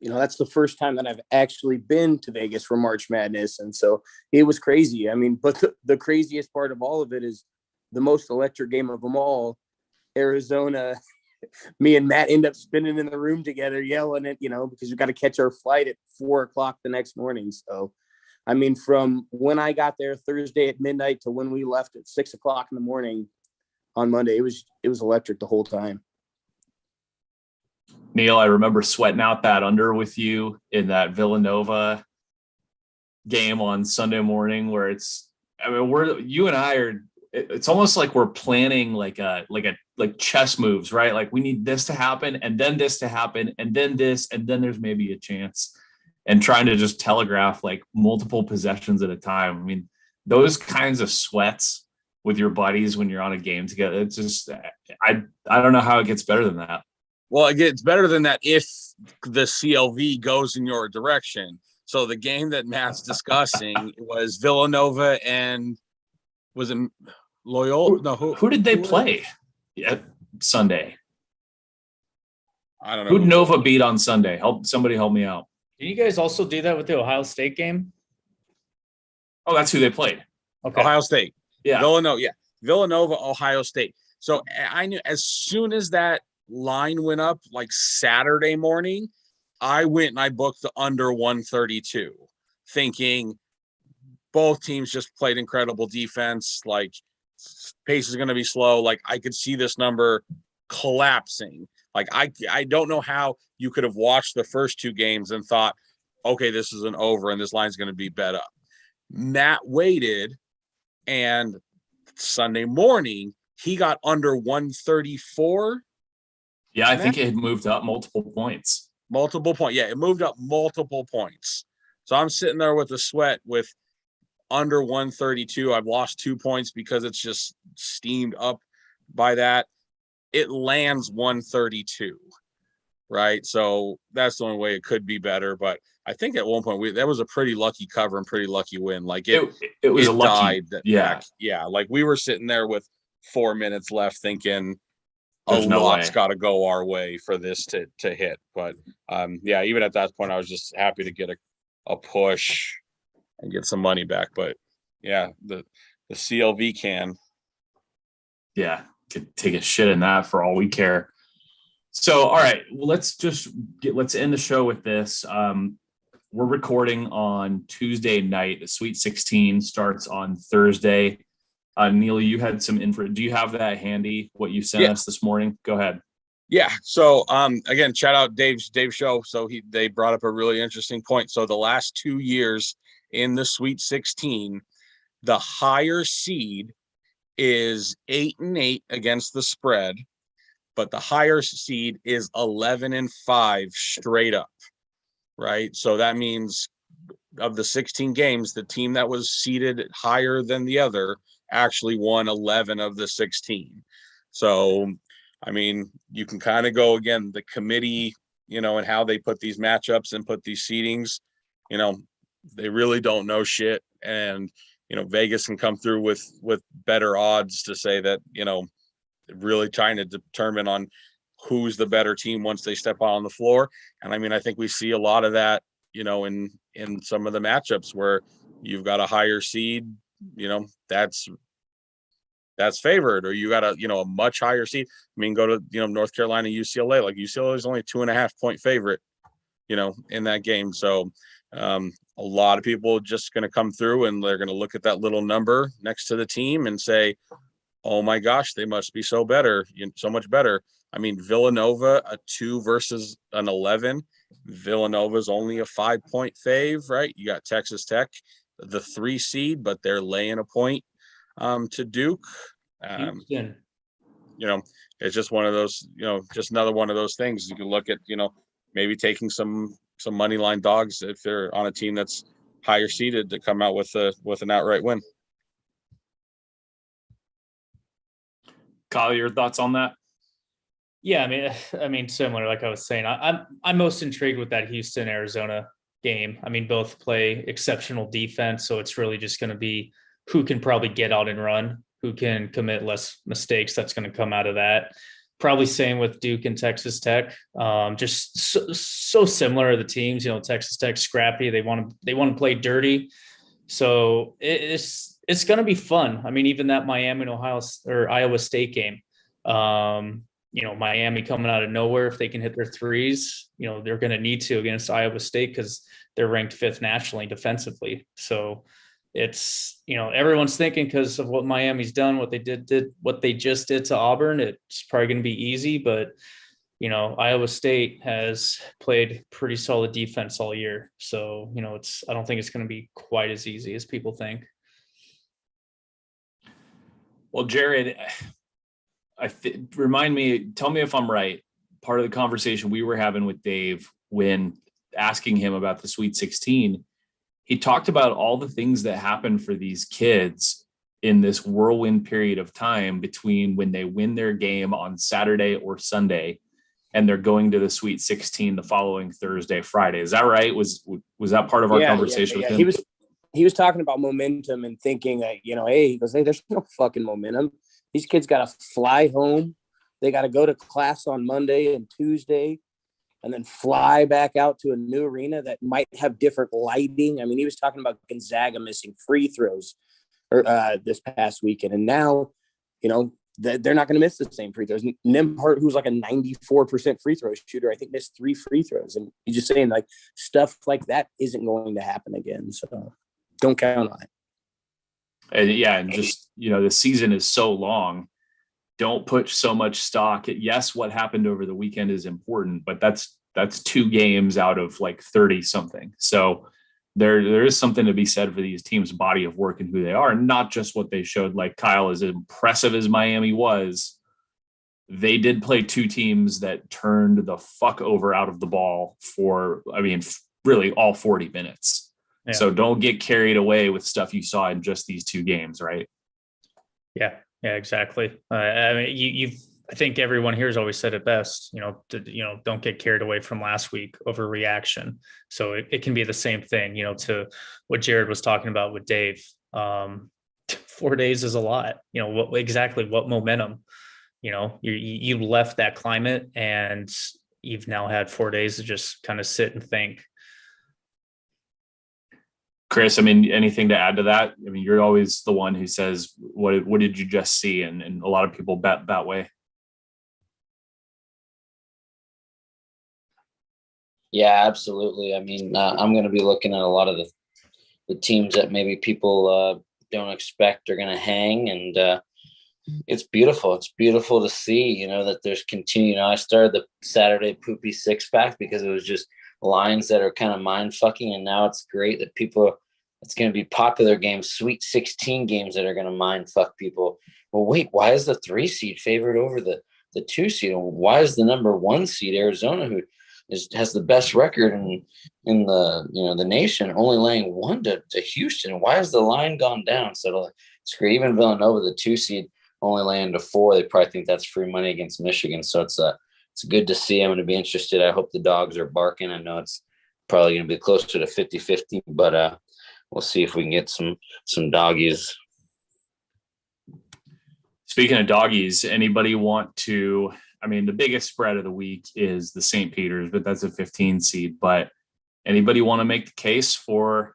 That's the first time that I've actually been to Vegas for March Madness. And so it was crazy. I mean, but the craziest part of all of it is the most electric game of them all, Arizona. Me and Matt end up spinning in the room together, yelling at, because we got to catch our flight at 4:00 the next morning. So, I mean, from when I got there Thursday at midnight to when we left at 6:00 in the morning on Monday, it was electric the whole time. Neil, I remember sweating out that under with you in that Villanova game on Sunday morning, where it's almost like we're planning like chess moves, right? Like, we need this to happen and then this to happen and then this, and then there's maybe a chance, and trying to just telegraph like multiple possessions at a time. I mean, those kinds of sweats with your buddies when you're on a game together, it's just, I don't know how it gets better than that. Well, it gets better than that if the CLV goes in your direction. So the game that Matt's discussing was Villanova and was it Loyola? No, who did they play Sunday? I don't know. Who'd Nova beat on Sunday? Somebody help me out. Did you guys also do that with the Ohio State game? Oh, that's who they played. Okay. Ohio State. Yeah. Villanova, Ohio State. So I knew as soon as that line went up, like Saturday morning, I went and I booked the under 132, thinking both teams just played incredible defense. Like, pace is going to be slow. Like, I could see this number collapsing. Like, I don't know how you could have watched the first two games and thought, okay, this is an over and this line's going to be bet up. Matt waited, and Sunday morning he got under 134. Yeah, I think it had moved up multiple points. Yeah, it moved up multiple points. So I'm sitting there with a sweat with under 132. I've lost 2 points because it's just steamed up by that. It lands 132, right? So that's the only way it could be better. But I think at one point that was a pretty lucky cover and pretty lucky win. Like it was a lucky, back. Yeah. Like we were sitting there with 4 minutes left thinking there's a lot's got to go our way for this to hit. But yeah, even at that point, I was just happy to get a push and get some money back. But yeah, the CLV can. Yeah, could take a shit in that for all we care. So, all right, well, let's end the show with this. We're recording on Tuesday night. The Sweet 16 starts on Thursday. Neil, you had some info. Do you have that handy, what you sent us this morning? Go ahead. Yeah. So again, shout out Dave's show. So they brought up a really interesting point. So the last 2 years in the Sweet 16, the higher seed is 8-8 against the spread, but the higher seed is 11-5 straight up. Right. So that means of the 16 games, the team that was seeded higher than the other actually won 11 of the 16. So, I mean, you can kind of go again, the committee, and how they put these matchups and put these seedings, they really don't know shit. And, Vegas can come through with better odds to say that, really trying to determine on who's the better team once they step out on the floor. And I mean, I think we see a lot of that, in some of the matchups where you've got a higher seed, that's favored, or you got a much higher seed. I mean, go to, North Carolina, UCLA, like UCLA is only a 2.5 point favorite, in that game. So a lot of people just going to come through and they're going to look at that little number next to the team and say, oh my gosh, they must be so much better. I mean, Villanova, a 2 versus an 11. Villanova's only a 5 point fave, right? You got Texas Tech, the 3 seed, but they're laying a point to Duke. Houston. It's just one of those, just another one of those things. You can look at, maybe taking some money line dogs if they're on a team that's higher seeded to come out with an outright win. Kyle, your thoughts on that? Yeah, I mean, similar. Like I was saying, I'm most intrigued with that Houston Arizona game. I mean, both play exceptional defense, so it's really just going to be who can probably get out and run, who can commit less mistakes. That's going to come out of that. Probably same with Duke and Texas Tech. Just so similar to the teams. Texas Tech scrappy. They want to play dirty. So it's going to be fun. I mean, even that Miami and Iowa State game. Miami coming out of nowhere, if they can hit their threes, they're going to need to against Iowa State because they're ranked 5th nationally defensively. So it's, everyone's thinking because of what Miami's done, what they just did to Auburn, it's probably going to be easy, but Iowa State has played pretty solid defense all year. So, I don't think it's going to be quite as easy as people think. Well, Jared, tell me if I'm right. Part of the conversation we were having with Dave when asking him about the Sweet 16, he talked about all the things that happen for these kids in this whirlwind period of time between when they win their game on Saturday or Sunday and they're going to the Sweet 16 the following Thursday, Friday. Is that right? Was that part of our conversation with him? He was talking about momentum and thinking that, he goes, hey, there's no fucking momentum. These kids got to fly home. They got to go to class on Monday and Tuesday and then fly back out to a new arena that might have different lighting. I mean, he was talking about Gonzaga missing free throws this past weekend. And now, they're not going to miss the same free throws. Nembhard, who's like a 94% free throw shooter, I think missed 3 free throws. And he's just saying like stuff like that isn't going to happen again. So don't count on it. And just, the season is so long. Don't put so much stock. Yes, what happened over the weekend is important, but that's 2 games out of like 30 something. So there is something to be said for these teams' body of work and who they are, not just what they showed. Like Kyle, as impressive as Miami was, they did play 2 teams that turned the fuck over out of the ball for, really all 40 minutes. Yeah. So don't get carried away with stuff you saw in just these 2 games, right? Yeah, exactly. I think everyone here has always said it best, don't get carried away from last week overreaction. So it can be the same thing, to what Jared was talking about with Dave. 4 days is a lot, what momentum, you left that climate and you've now had 4 days to just kind of sit and think. Chris, anything to add to that? You're always the one who says, what did you just see? And a lot of people bet that way. Yeah, absolutely. I'm going to be looking at a lot of the teams that maybe people don't expect are going to hang. And it's beautiful. It's beautiful to see, that there's continued. I started the Saturday poopy 6-pack because it was just lines that are kind of mind fucking. And now it's great that it's going to be popular games, Sweet 16 games that are going to mind fuck people. Well, wait, why is the 3 seed favored over the 2 seed? Why is the number 1 seed Arizona, who has the best record in the nation, only laying 1 to Houston? Why has the line gone down? So it's great. Even Villanova, the 2 seed, only laying to 4. They probably think that's free money against Michigan. So it's good to see. I'm going to be interested. I hope the dogs are barking. I know it's probably going to be closer to 50-50, but we'll see if we can get some doggies. Speaking of doggies, anybody want to? The biggest spread of the week is the St. Peter's, but that's a 15 seed. But anybody want to make the case for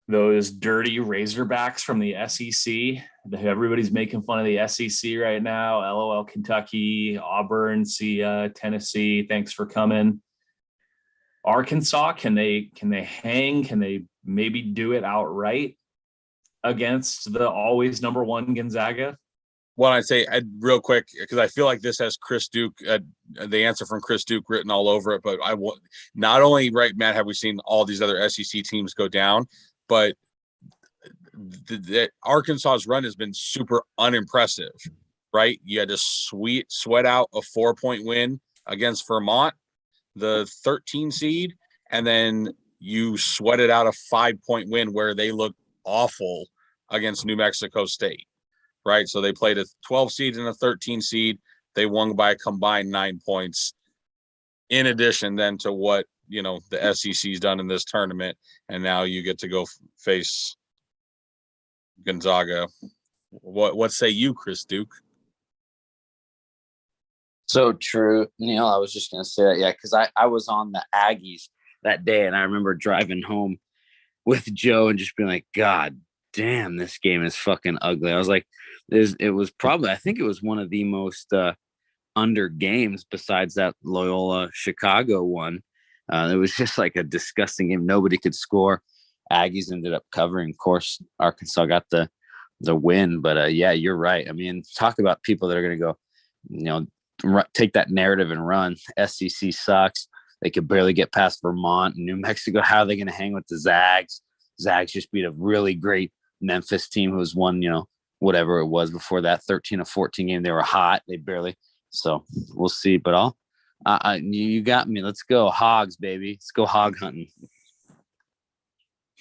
those dirty Razorbacks from the SEC? Everybody's making fun of the SEC right now. LOL, Kentucky, Auburn, see ya, Tennessee. Thanks for coming. Arkansas, can they hang? Can they maybe do it outright against the always number 1 Gonzaga? Well, I'd say real quick, because I feel like this has Chris Duke, the answer from Chris Duke written all over it. But I want not only, right, Matt, have we seen all these other SEC teams go down, but the Arkansas's run has been super unimpressive, right? You had to sweat out a 4-point win against Vermont, the 13 seed, and then you sweated out a 5-point win where they looked awful against New Mexico State. Right. So they played a 12 seed and a 13 seed. They won by a combined 9 points. In addition, then to what, the SEC's done in this tournament. And now you get to go face Gonzaga. What say you, Chris Duke? So true. Neil, I was just going to say that. Yeah. Cause I was on the Aggies that day and I remember driving home with Joe and just being like, God damn, this game is fucking ugly. I was like, it was probably, I think it was one of the most under games besides that Loyola Chicago one. It was just like a disgusting game. Nobody could score. Aggies ended up covering. Of course, Arkansas got the win. But yeah, you're right. Talk about people that are going to go, take that narrative and run. SEC sucks. They could barely get past Vermont and New Mexico. How are they going to hang with the Zags? Zags just beat a really great Memphis team who was won, whatever it was before that 13-14 game. They were hot. They barely. So we'll see. But you got me. Let's go hogs, baby. Let's go hog hunting.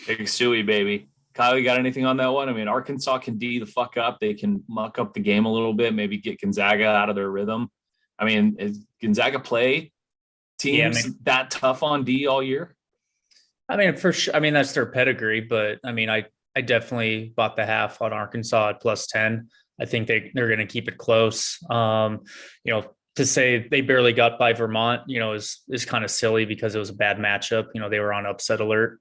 Big Stewie, baby. Kyle, you got anything on that one? Arkansas can D the fuck up. They can muck up the game a little bit, maybe get Gonzaga out of their rhythm. Is Gonzaga play teams that tough on D all year? For sure. That's their pedigree, but I definitely bought the half on Arkansas at +10. I think they're going to keep it close. To say they barely got by Vermont, is kind of silly because it was a bad matchup. They were on upset alert,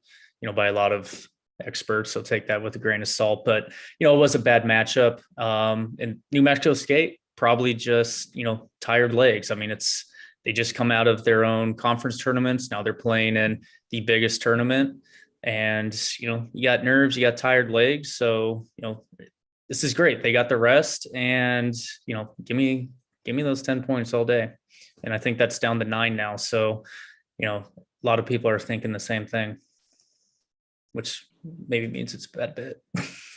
by a lot of experts. So take that with a grain of salt. But, it was a bad matchup. And New Mexico State probably just, tired legs. They just come out of their own conference tournaments. Now they're playing in the biggest tournament. And, you got nerves, you got tired legs. So, this is great. They got the rest and, give me those 10 points all day. And I think that's down to 9 now. So, a lot of people are thinking the same thing, which maybe means it's a bad bet.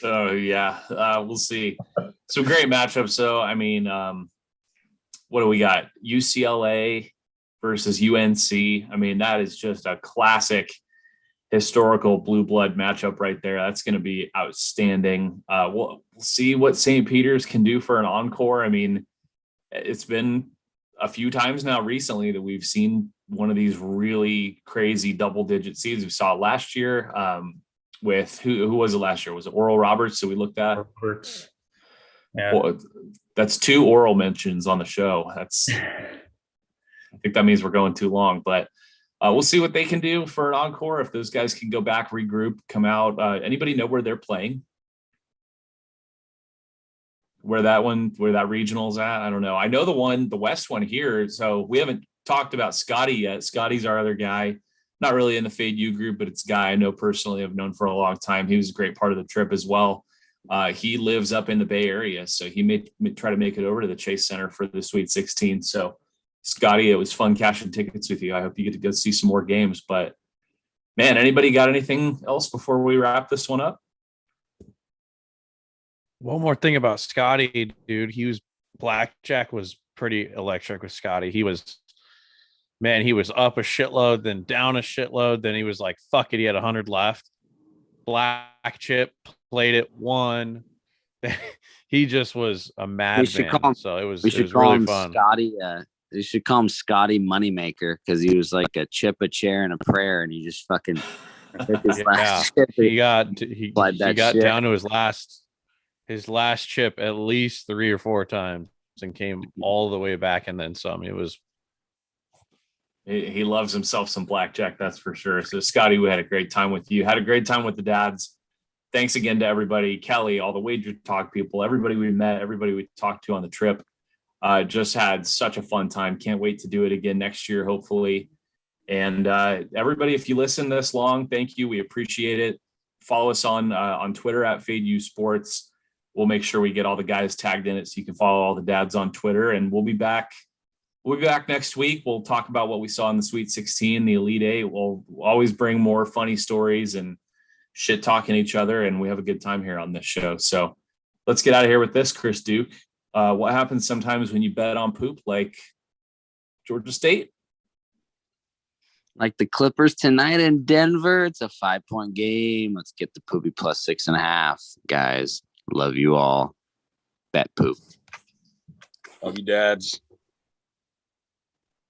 Oh yeah. We'll see. Some great matchups. So, I mean, what do we got? UCLA versus UNC. I mean, that is just a classic historical blue blood matchup right there. That's going to be outstanding. We'll see what St. Peter's can do for an encore. I mean, it's been a few times now recently that we've seen one of these really crazy double-digit seeds. We saw it last year with who was it last year? Was it Oral Roberts? So we looked at. Roberts. Yeah. Well, that's 2 Oral mentions on the show. I think that means we're going too long, but we'll see what they can do for an encore. If those guys can go back, regroup, come out. Anybody know where they're playing? Where that regional's at? I don't know. I know the West one here. So we haven't talked about Scotty yet. Scotty's our other guy. Not really in the Fade U group, but it's a guy I know personally. I've known for a long time. He was a great part of the trip as well. He lives up in the Bay Area, so he may try to make it over to the Chase Center for the Sweet 16. So, Scotty, it was fun cashing tickets with you. I hope you get to go see some more games. But, man, anybody got anything else before we wrap this one up? One more thing about Scotty, dude. Blackjack was pretty electric with Scotty. He was up a shitload, then down a shitload. Then he was like, fuck it. He had 100 left. Black chip, played it, won. He just was a madman. So it was really fun. Scotty, you should call him Scotty Moneymaker because he was like a chip, a chair, and a prayer, and he just fucking hit his last chip. He got down to his last chip at least 3 or 4 times and came all the way back and then some. He loves himself some blackjack, that's for sure. So, Scotty, we had a great time with you. Had a great time with the dads. Thanks again to everybody, Kelly, all the Wager Talk people, everybody we met, everybody we talked to on the trip. Just had such a fun time. Can't wait to do it again next year, hopefully. And everybody, if you listen this long, thank you. We appreciate it. Follow us on Twitter at FadeU Sports. We'll make sure we get all the guys tagged in it so you can follow all the dads on Twitter. And we'll be back. We'll be back next week. We'll talk about what we saw in the Sweet 16, the Elite Eight. We'll always bring more funny stories and shit talking each other, and we have a good time here on this show. So let's get out of here with this, Chris Duke. What happens sometimes when you bet on poop, like Georgia State? Like the Clippers tonight in Denver, it's a 5-point game. Let's get the poopy plus 6.5, guys. Love you all. Bet poop. Love you, dads.